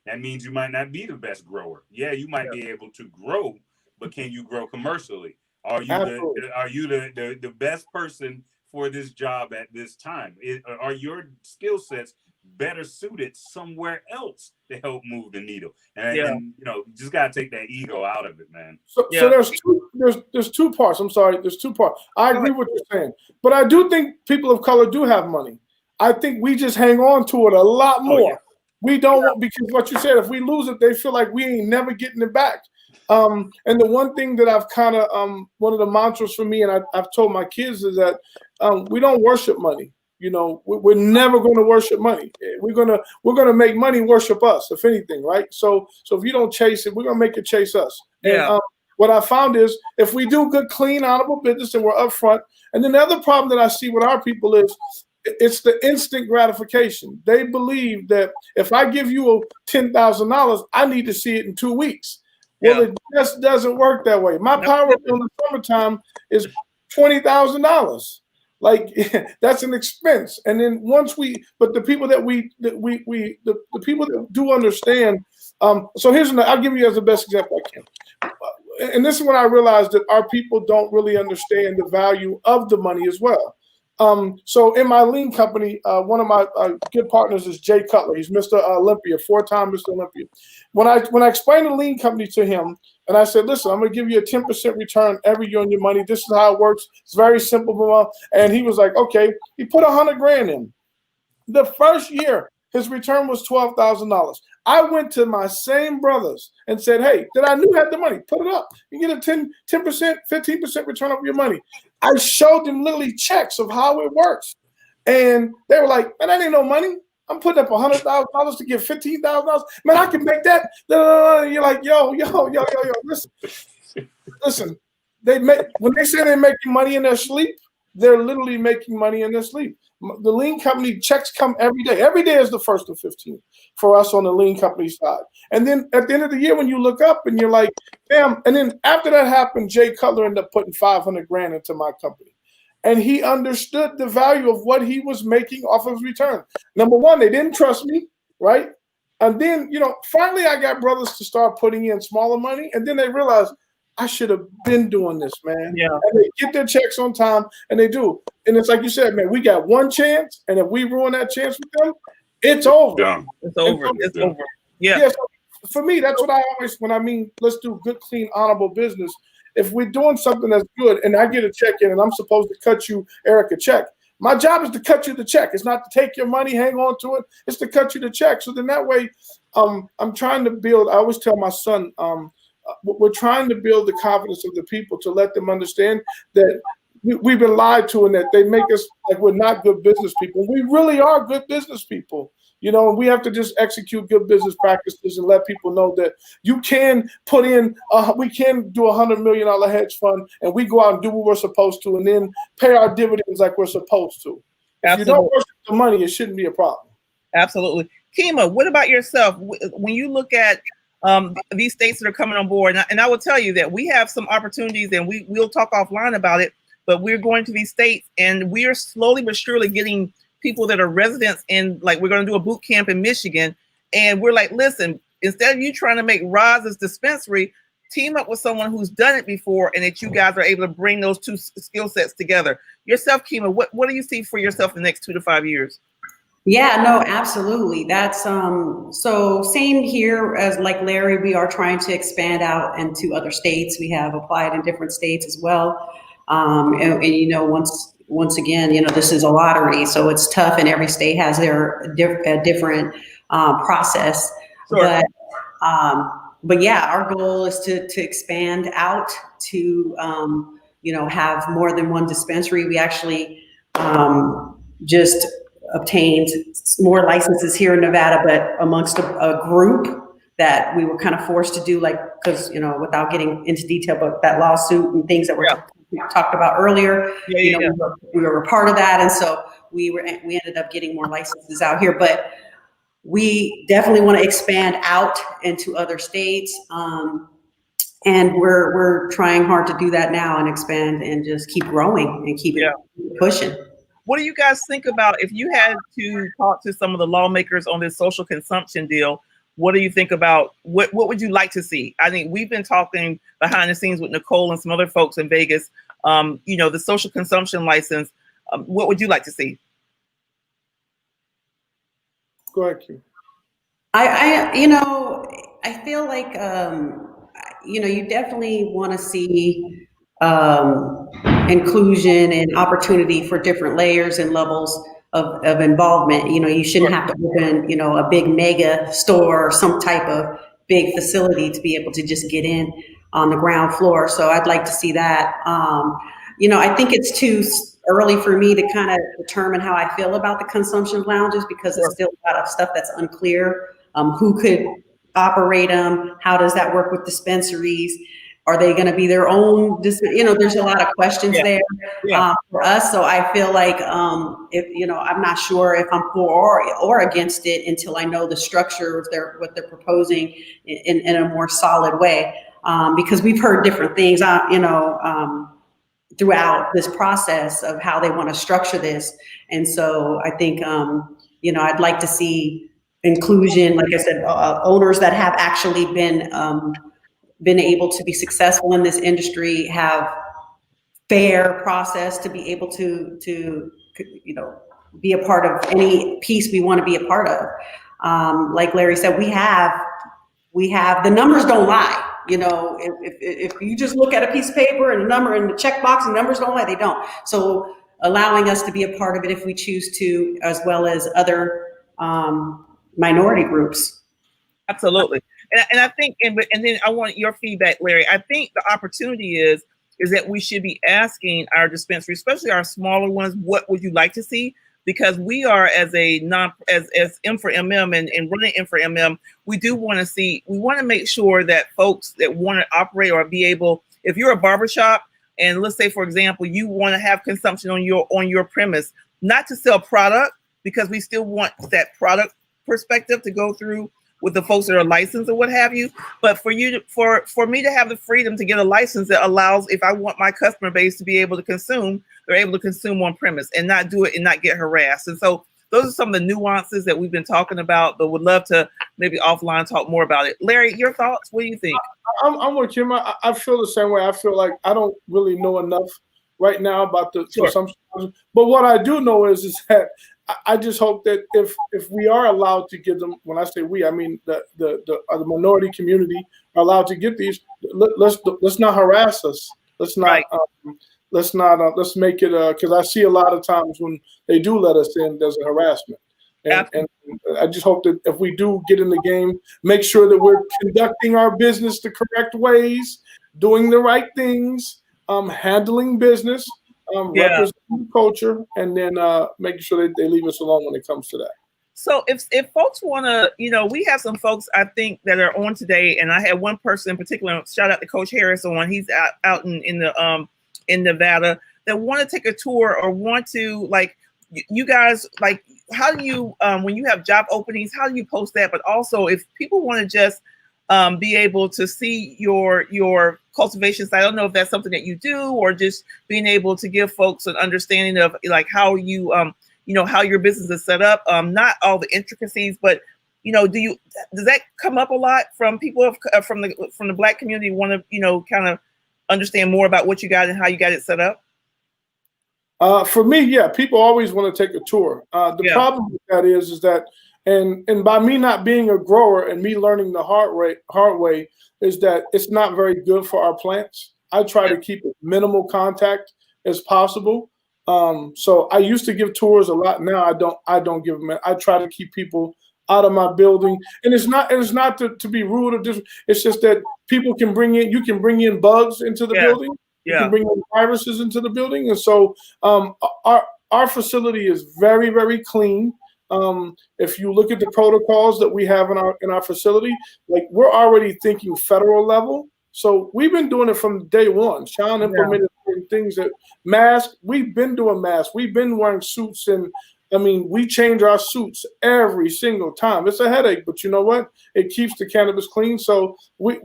Speaker 2: that means you might not be the best grower. Yeah, you might be able to grow, but can you grow commercially? Are you the best person for this job at this time? Are your skill sets better suited somewhere else to help move the needle? And you just gotta take that ego out of it, man.
Speaker 3: So there's two parts. I'm sorry, there's two parts. I agree with what you're saying, but I do think people of color do have money. I think we just hang on to it a lot more. We don't want, because what you said, if we lose it, they feel like we ain't never getting it back. And the one thing that I've kind of one of the mantras for me, and I've told my kids, is that we don't worship money. We're never going to worship money. We're gonna make money worship us, if anything, right? So if you don't chase it, we're gonna make it chase us.
Speaker 1: Yeah.
Speaker 3: And what I found is, if we do good, clean, honorable business, and we're upfront, and then the other problem that I see with our people is it's the instant gratification. They believe that if I give you $10,000, I need to see it in 2 weeks. Well, it just doesn't work that way. My power bill in the summertime is $20,000. Like, that's an expense. And then but the people that the people that do understand. So I'll give you as the best example I can. And this is when I realized that our people don't really understand the value of the money as well. So in my lean company, one of my good partners is Jay Cutler. He's Mr. Olympia, 4-time Mr. Olympia. When I explained the lean company to him, and I said, listen, I'm going to give you a 10% return every year on your money. This is how it works. It's very simple. And he was like, okay. He put $100,000 in. The first year, his return was $12,000. I went to my same brothers and said, hey, that I knew had the money, put it up. You get a 10%, 15% return on your money. I showed them literally checks of how it works. And they were like, man, that ain't no money. I'm putting up $100,000 to get $15,000. Man, I can make that. You're like, yo, listen. When they say they're making money in their sleep, they're literally making money in their sleep. The lean company checks come every day. Every day is the 1st of 15 for us on the lean company side. And then at the end of the year, when you look up and you're like, damn. And then after that happened, Jay Cutler ended up putting $500,000 into my company. And he understood the value of what he was making off of his return. Number one, they didn't trust me, right? And then, finally I got brothers to start putting in smaller money. And then they realized I should have been doing this, man.
Speaker 1: Yeah.
Speaker 3: And they get their checks on time, and they do. And it's like you said, man, we got one chance, and if we ruin that chance with them, it's over.
Speaker 2: Done.
Speaker 1: It's over. It's over. Yeah.
Speaker 3: Yeah. So for me, that's what I always, when I mean, let's do good, clean, honorable business. If we're doing something that's good, and I get a check in, and I'm supposed to cut you, Eric, a check. My job is to cut you the check. It's not to take your money, hang on to it. It's to cut you the check. So then that way, I'm trying to build. I always tell my son, we're trying to build the confidence of the people to let them understand that we've been lied to and that they make us like we're not good business people. We really are good business people. You know, we have to just execute good business practices and let people know that you can put in, we can do $100 million hedge fund and we go out and do what we're supposed to and then pay our dividends like we're supposed to. If you don't worship the money, it shouldn't be a problem.
Speaker 1: Absolutely. Kima, what about yourself? When you look at these states that are coming on board, and I will tell you that we have some opportunities and we'll talk offline about it, but we're going to these states and we are slowly but surely getting people that are residents in, like, we're going to do a boot camp in Michigan. And we're like, listen, instead of you trying to make Roz's dispensary, team up with someone who's done it before and that you guys are able to bring those two skill sets together. Yourself, Kima, what do you see for yourself in the next 2 to 5 years?
Speaker 4: Yeah, no, absolutely. That's so same here as like Larry, we are trying to expand out into other states. We have applied in different states as well. And you know, once again, you know, this is a lottery, so it's tough, and every state has their different process.
Speaker 1: Sure.
Speaker 4: But yeah, our goal is to expand out to you know, have more than one dispensary. We actually just obtained more licenses here in Nevada, but amongst a group that we were kind of forced to do, like, because, you know, without getting into detail, but that lawsuit and things that were talked about earlier, you know, we were a part of that. And so we ended up getting more licenses out here, but we definitely want to expand out into other states. And we're trying hard to do that now and expand and just keep growing and keep it pushing.
Speaker 1: What do you guys think about, if you had to talk to some of the lawmakers on this social consumption deal, what do you think about, what would you like to see? I think we've been talking behind the scenes with Nicole and some other folks in Vegas, you know, the social consumption license. What would you like to see?
Speaker 3: Go ahead, Kim.
Speaker 4: I you know, I feel like, you know, you definitely want to see inclusion and opportunity for different layers and levels of involvement. You know, you shouldn't have to open, you know, a big mega store or some type of big facility to be able to just get in on the ground floor. So I'd like to see that. You know, I think it's too early for me to kind of determine how I feel about the consumption lounges because there's still a lot of stuff that's unclear. Who could operate them? How does that work with dispensaries? Are they going to be their own? You know, there's a lot of questions there for us. So I feel like, if, you know, I'm not sure if I'm for or against it until I know the structure of what they're proposing in a more solid way. Because we've heard different things, you know, throughout this process of how they want to structure this. And so I think, you know, I'd like to see inclusion, like I said, owners that have actually been able to be successful in this industry, have fair process to be able to you know, be a part of any piece we want to be a part of. Like Larry said, we have the numbers don't lie. You know, if you just look at a piece of paper and a number and the checkbox and numbers don't lie, they don't. So allowing us to be a part of it if we choose to, as well as other minority groups.
Speaker 1: Absolutely. And I think, and then I want your feedback, Larry. I think the opportunity is that we should be asking our dispensary, especially our smaller ones, what would you like to see? Because we are, as a as M4MM and running M4MM, we do want to see, we want to make sure that folks that want to operate or be able, if you're a barbershop and let's say, for example, you want to have consumption on your premise, not to sell product, because we still want that product perspective to go through with the folks that are licensed or what have you, but for you to, for me to have the freedom to get a license that allows, if I want my customer base to be able to consume, they're able to consume on premise and not do it and not get harassed. And so those are some of the nuances that we've been talking about, but would love to maybe offline talk more about it. Larry, your thoughts? What do you think?
Speaker 3: I'm with Kim. I feel the same way. I feel like I don't really know enough right now about the consumption. But what I do know is that I just hope that if we are allowed to give them, when I say we, I mean the minority community are allowed to get these, let's not harass us. Let's not. Right. Let's make it because I see a lot of times when they do let us in, there's a harassment. And I just hope that if we do get in the game, make sure that we're conducting our business the correct ways, doing the right things, handling business, representing culture, and then making sure that they leave us alone when it comes to that.
Speaker 1: So if folks want to, we have some folks I think that are on today, and I had one person in particular. Shout out to Coach Harris on. He's out in Nevada that want to take a tour or want to you guys how do you when you have job openings, how do you post that? But also if people want to just be able to see your cultivation site, I don't know if that's something that you do, or just being able to give folks an understanding of how you how your business is set up, not all the intricacies, but does that come up a lot from people from the Black community want to kind of understand more about what you got and how you got it set up?
Speaker 3: For me, yeah, people always want to take a tour. The problem with that is that, and by me not being a grower and me learning the hard way is that it's not very good for our plants. I try to keep it minimal contact as possible. So I used to give tours a lot. Now I don't give them. I try to keep people out of my building, and it's not to be rude or just. It's just that people can you can bring in bugs into the building. You can bring in viruses into the building, and so our facility is very, very clean. If you look at the protocols that we have in our facility, we're already thinking federal level. So we've been doing it from day one. Sean implemented things that masks. We've been doing masks. We've been wearing suits, and we change our suits every single time. It's a headache, but you know what? It keeps the cannabis clean. So we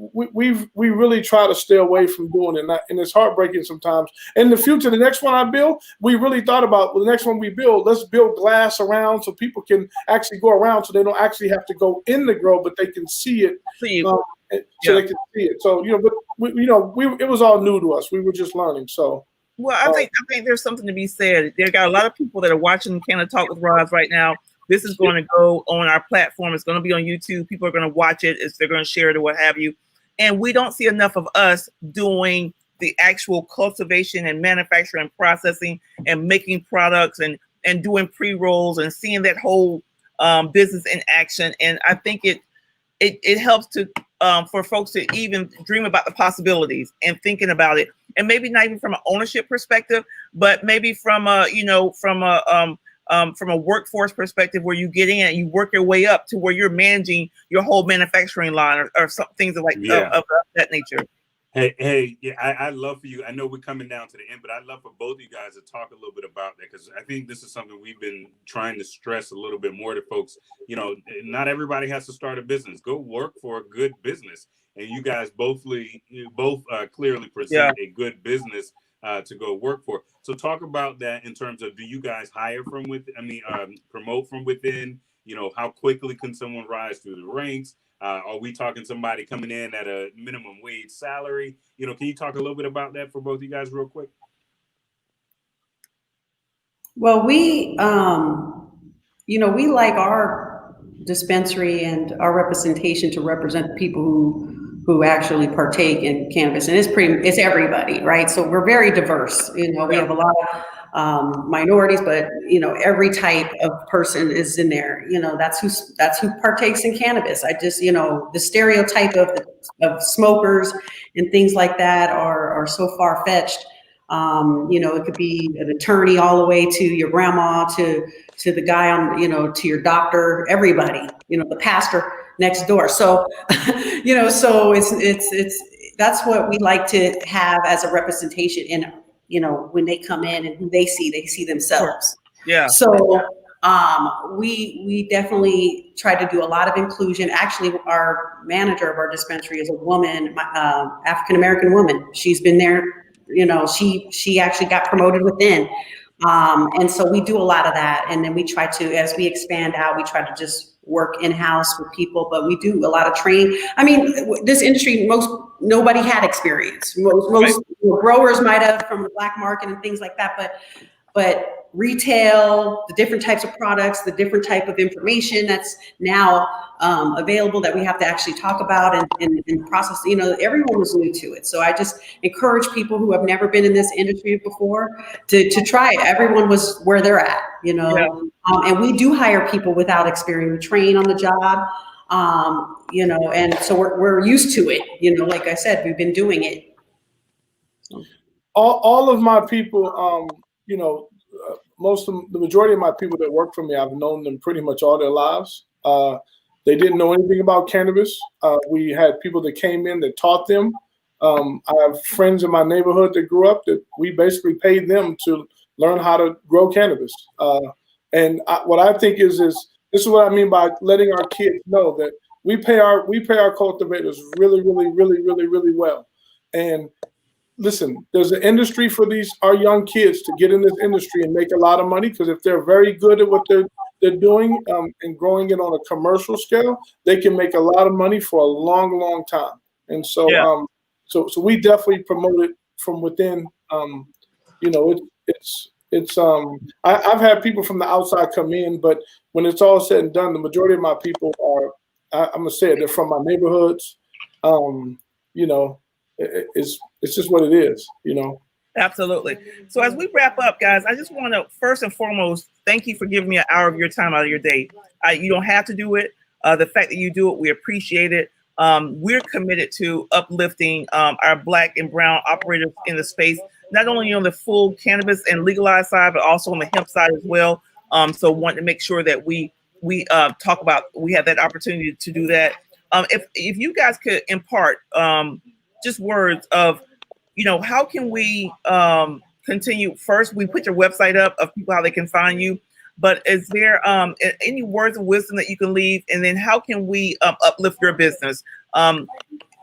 Speaker 3: really try to stay away from doing it, and it's heartbreaking sometimes. In the future, the next one I build, we really thought about the next one we build. Let's build glass around so people can actually go around, so they don't actually have to go in the grow, but they can see it. So they can see it. So it was all new to us. We were just learning. So.
Speaker 1: Well, I think there's something to be said. There got a lot of people that are watching Canna Talk with Roz right now. This is going to go on our platform. It's going to be on YouTube. People are going to watch it. They're going to share it or what have you. And we don't see enough of us doing the actual cultivation and manufacturing, processing, and making products and doing pre-rolls and seeing that whole business in action. And I think it helps to for folks to even dream about the possibilities and thinking about it, and maybe not even from an ownership perspective, but maybe from a workforce perspective, where you get in, you work your way up to where you're managing your whole manufacturing line or some things of that nature.
Speaker 2: Hey, yeah, I'd love for you. I know we're coming down to the end, but I'd love for both of you guys to talk a little bit about that, because I think this is something we've been trying to stress a little bit more to folks. Not everybody has to start a business. Go work for a good business, and you guys both clearly present a good business to go work for. So talk about that in terms of, do you guys hire from within? Promote from within. How quickly can someone rise through the ranks? Are we talking somebody coming in at a minimum wage salary? Can you talk a little bit about that for both of you guys real quick?
Speaker 4: Well, we like our dispensary and our representation to represent people who actually partake in cannabis, and it's everybody, right? So we're very diverse. We have a lot of minorities, but every type of person is in there. That's who partakes in cannabis. I just the stereotype of smokers and things like that are so far fetched. It could be an attorney all the way to your grandma, to the guy on, to your doctor, everybody, the pastor next door. So, so it's that's what we like to have as a representation in, when they come in and who they see themselves.
Speaker 1: Yeah.
Speaker 4: So, we definitely try to do a lot of inclusion. Actually, our manager of our dispensary is a woman, African-American woman. She's been there. She actually got promoted within. And so we do a lot of that. And then we try to, as we expand out, we try to just work in-house with people, but we do a lot of training. I mean, this industry, nobody had experience. Most growers might have from the black market and things like that, but retail, the different types of products, the different type of information that's now available that we have to actually talk about and process, everyone was new to it. So I just encourage people who have never been in this industry before to try it. Everyone was where they're at,
Speaker 1: Yeah.
Speaker 4: And we do hire people without experience. We train on the job, and so we're used to it. Like I said, we've been doing it.
Speaker 3: All of my people, the majority of my people that work for me, I've known them pretty much all their lives. They didn't know anything about cannabis. We had people that came in that taught them. I have friends in my neighborhood that grew up that we basically paid them to learn how to grow cannabis. What I think is this is what I mean by letting our kids know that we pay our cultivators really, really, really, really, really well. And listen, there's an industry for our young kids to get in this industry and make a lot of money, because if they're very good at what they're doing and growing it on a commercial scale, they can make a lot of money for a long, long time. And so, so we definitely promote it from within. I've had people from the outside come in, but when it's all said and done, the majority of my people I'm gonna say it, they're from my neighborhoods. It's just what it is,
Speaker 1: Absolutely. So as we wrap up, guys, I just want to first and foremost thank you for giving me an hour of your time out of your day. You don't have to do it. The fact that you do it, we appreciate it. We're committed to uplifting our Black and brown operators in the space, not only on the full cannabis and legalized side, but also on the hemp side as well. So want to make sure that we talk about, we have that opportunity to do that. If you guys could impart just words of, how can we continue? First, we put your website up of people, how they can find you. But is there any words of wisdom that you can leave? And then how can we uplift your business?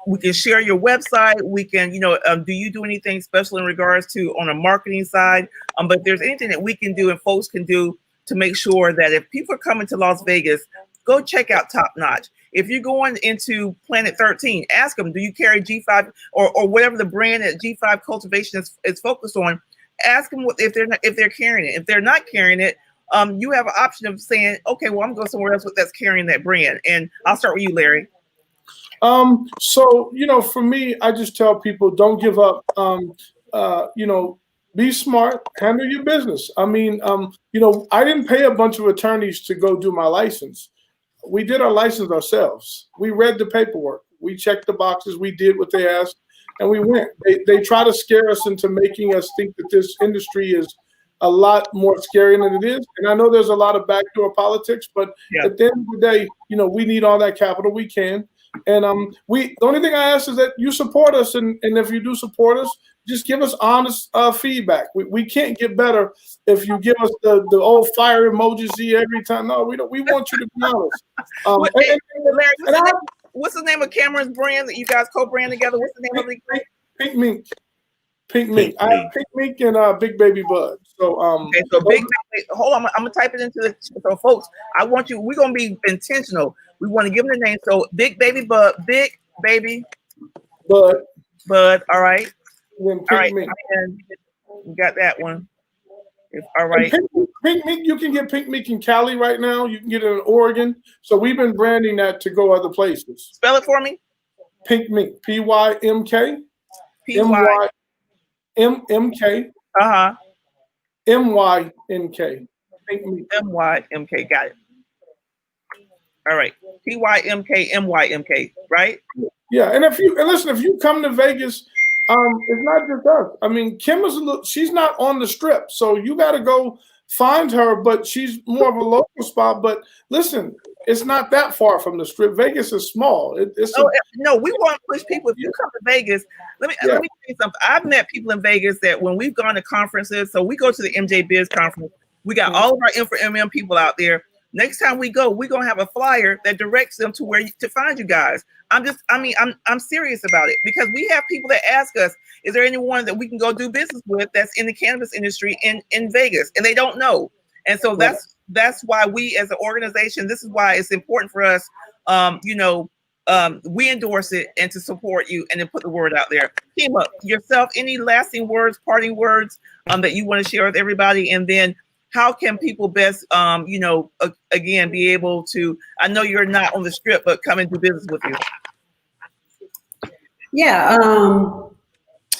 Speaker 1: We can share your website. We can, do you do anything special in regards to on a marketing side? But if there's anything that we can do and folks can do to make sure that if people are coming to Las Vegas, go check out Top Notch. If you're going into Planet 13, ask them, do you carry G5 or whatever the brand that G5 cultivation is focused on? Ask them if they're carrying it. If they're not carrying it, you have an option of saying, okay, well, I'm going somewhere else that's carrying that brand. And I'll start with you, Larry.
Speaker 3: So, for me, I just tell people, don't give up. Be smart, handle your business. I mean, I didn't pay a bunch of attorneys to go do my license. We did our license ourselves. We read the paperwork. We checked the boxes. We did what they asked, and we went. They try to scare us into making us think that this industry is a lot more scary than it is. And I know there's a lot of backdoor politics, but at the end of the day, we need all that capital we can. And the only thing I ask is that you support us, and if you do support us, just give us honest feedback. We can't get better if you give us the old fire emojis every time. No, we don't. We want you to be honest.
Speaker 1: Larry, what's the name of Cameron's brand that you guys co-brand together? What's the name of it?
Speaker 3: Pink Mink. Pink Mink. I have Pink Mink and Big Baby Bud. So
Speaker 1: okay, so Big Baby. Hold on, I'm gonna type it into the. So folks, we're gonna be intentional. We want to give them the name. So Big Baby Bud, Big Baby
Speaker 3: Bud.
Speaker 1: All right.
Speaker 3: Then
Speaker 1: All right. We got that one. All right.
Speaker 3: Pink Mink, you can get Pink Mink in Cali right now. You can get it in Oregon. So we've been branding that to go other places.
Speaker 1: Spell it for me.
Speaker 3: Pink Mink. P-Y-M-K. M-Y-M-M-K. M-Y-N-K. Pink Mink.
Speaker 1: M-Y-M-K. Got it. All right. P-Y-M-K, M-Y-M-K, right?
Speaker 3: Yeah. And if you come to Vegas, it's not just us. I mean, Kim she's not on the strip, so you got to go find her, but she's more of a local spot. But listen, it's not that far from the strip. Vegas is small.
Speaker 1: No, we want to push people. If you come to Vegas, let me tell you something. I've met people in Vegas that when we've gone to conferences, so we go to the MJ Biz conference, we got all of our Info MM people out there. next time we go, we're gonna have a flyer that directs them to where to find you guys. I'm serious about it, because we have people that ask us, is there anyone that we can go do business with that's in the cannabis industry in Vegas? And they don't know. And so that's why we as an organization, this is why it's important for us, we endorse it and to support you and then put the word out there. Kima, yourself, any lasting words, parting words that you want to share with everybody? And then how can people best, again, be able to, I know you're not on the Strip, but come and do business with you.
Speaker 4: Yeah,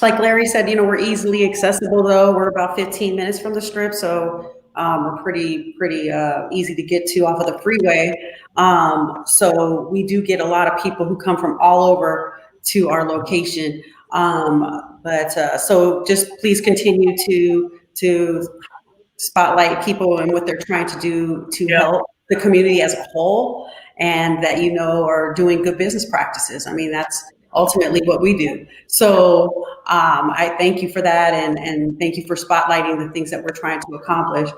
Speaker 4: like Larry said, we're easily accessible though. We're about 15 minutes from the Strip, so we're pretty easy to get to off of the freeway. So we do get a lot of people who come from all over to our location. So just please continue to spotlight people and what they're trying to do to help the community as a whole, and that are doing good business practices. I mean, that's ultimately what we do. So I thank you for that, and thank you for spotlighting the things that we're trying to accomplish.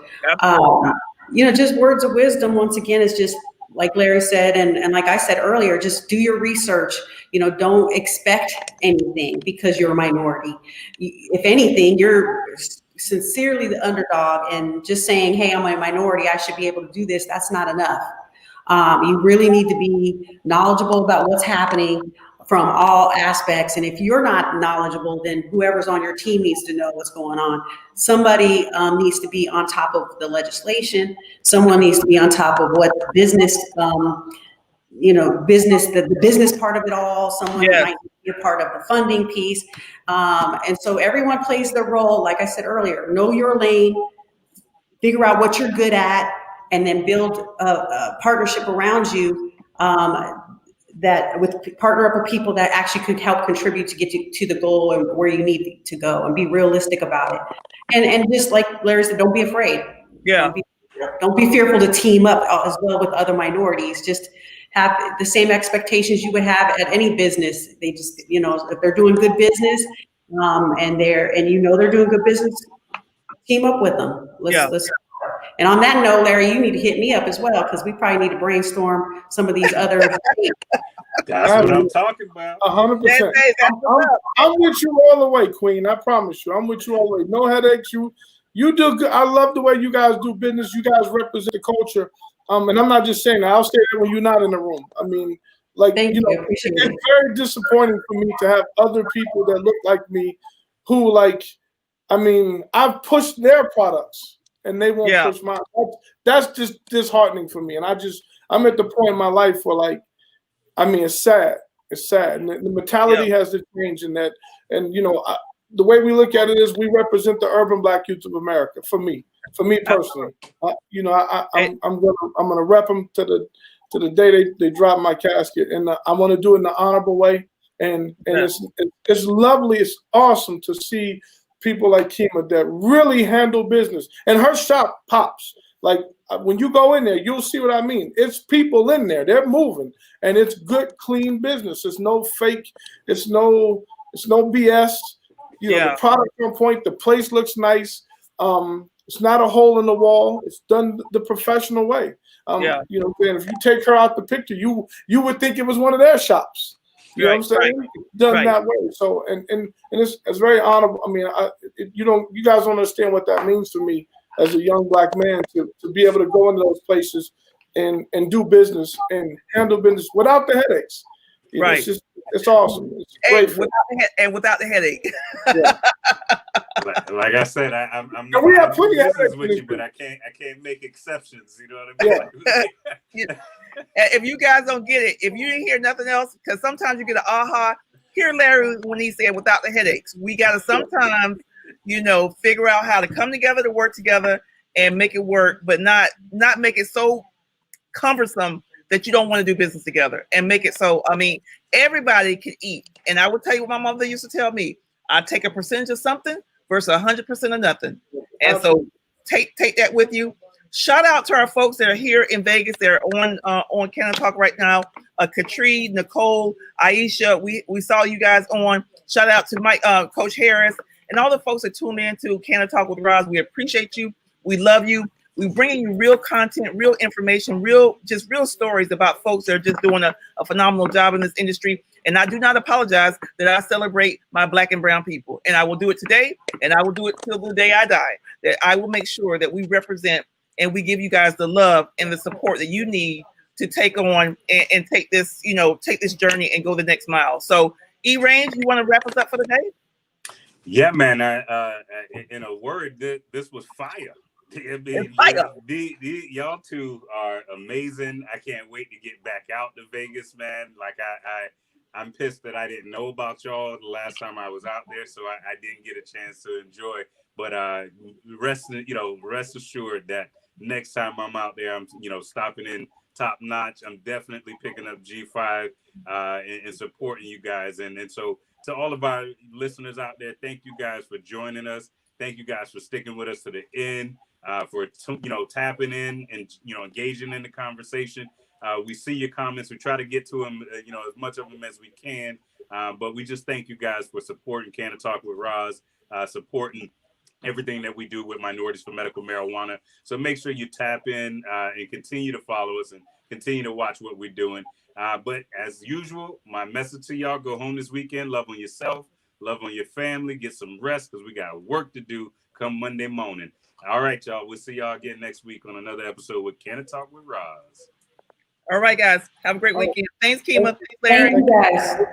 Speaker 4: Just words of wisdom, once again, is just like Larry said, and like I said earlier, just do your research. Don't expect anything because you're a minority. If anything, you're sincerely the underdog, and just saying, hey, I'm a minority, I should be able to do this, that's not enough. You really need to be knowledgeable about what's happening from all aspects. And if you're not knowledgeable, then whoever's on your team needs to know what's going on. Somebody needs to be on top of the legislation. Someone needs to be on top of what business, the business part of it all. Someone might be a part of the funding piece. And so everyone plays their role. Like I said earlier, know your lane, figure out what you're good at, and then build a partnership around you, partner up with people that actually could help contribute to get you to the goal and where you need to go, and be realistic about it. And just like Larry said, don't be afraid.
Speaker 1: Yeah.
Speaker 4: Don't be fearful to team up as well with other minorities. Just have the same expectations you would have at any business. They just, if they're doing good business, and they're doing good business, team up with them. Let's. And on that note, Larry, you need to hit me up as well, because we probably need to brainstorm some of these other.
Speaker 2: That's what I'm talking about.
Speaker 3: 100%. I'm with you all the way, Queen. I promise you, I'm with you all the way. No headaches. You do good. I love the way you guys do business. You guys represent the culture. And I'm not just saying that. I'll say that when you're not in the room. I mean, it's very disappointing for me to have other people that look like me who, I've pushed their products and they won't push mine. That's just disheartening for me. And I'm at the point in my life where, it's sad. It's sad. And the mentality has to change in that. And, the way we look at it is we represent the urban Black youth of America. For me personally, I'm gonna rep them to the day they drop my casket, and I want to do it in an honorable way. And it's lovely. It's awesome to see people like Kima that really handle business, and her shop pops. When you go in there, you'll see what I mean. It's people in there. They're moving, and it's good, clean business. It's no fake. It's no BS. The product on point. The place looks nice. It's not a hole in the wall. It's done the professional way. If you take her out the picture, you would think it was one of their shops. You know what I'm saying? Right. Done that way. So and it's very honorable. I mean, you guys don't understand what that means to me as a young Black man to be able to go into those places and do business and handle business without the headaches. It's awesome. It's great.
Speaker 1: Without the headache.
Speaker 2: Like I said, I'm
Speaker 3: we have plenty of
Speaker 2: business with you, but I can't make exceptions. You know what I mean?
Speaker 1: If you guys don't get it, if you didn't hear nothing else, because sometimes you get an aha. Hear Larry when he said without the headaches. We gotta sometimes, figure out how to come together to work together and make it work, but not make it so cumbersome that you don't want to do business together, and make it so, everybody can eat. And I will tell you what my mother used to tell me: I take a percentage of something versus 100% of nothing. And so take that with you. Shout out to our folks that are here in Vegas. They're on Canada Talk right now. Katrine, Nicole, Aisha. We saw you guys on. Shout out to Mike, Coach Harris, and all the folks that tune in to Canada Talk with Roz. We appreciate you. We love you. We bringing you real content, real information, real stories about folks that are just doing a phenomenal job in this industry. And I do not apologize that I celebrate my Black and brown people. And I will do it today, and I will do it till the day I die. That I will make sure that we represent and we give you guys the love and the support that you need to take on and take this, take this journey and go the next mile. So, E-Range, you want to wrap us up for the day?
Speaker 2: Yeah, man. In a word, this was fire. Y'all two are amazing. I can't wait to get back out to Vegas, man. Like I'm pissed that I didn't know about y'all the last time I was out there, so I didn't get a chance to enjoy. But rest assured that next time I'm out there, I'm stopping in Top Notch. I'm definitely picking up G5 and supporting you guys. And so to all of our listeners out there, thank you guys for joining us. Thank you guys for sticking with us to the end, for tapping in and engaging in the conversation. We see your comments. We try to get to them, as much of them as we can. But we just thank you guys for supporting Canna Talk with Roz, supporting everything that we do with Minorities for Medical Marijuana. So make sure you tap in and continue to follow us and continue to watch what we're doing. But as usual, my message to y'all: go home this weekend, love on yourself, love on your family, get some rest, because we got work to do come Monday morning. All right, y'all. We'll see y'all again next week on another episode with Canna Talk with Roz.
Speaker 1: All right, guys. Have a great weekend. Thanks, Kima. Thanks, Larry.
Speaker 4: Thank you, guys.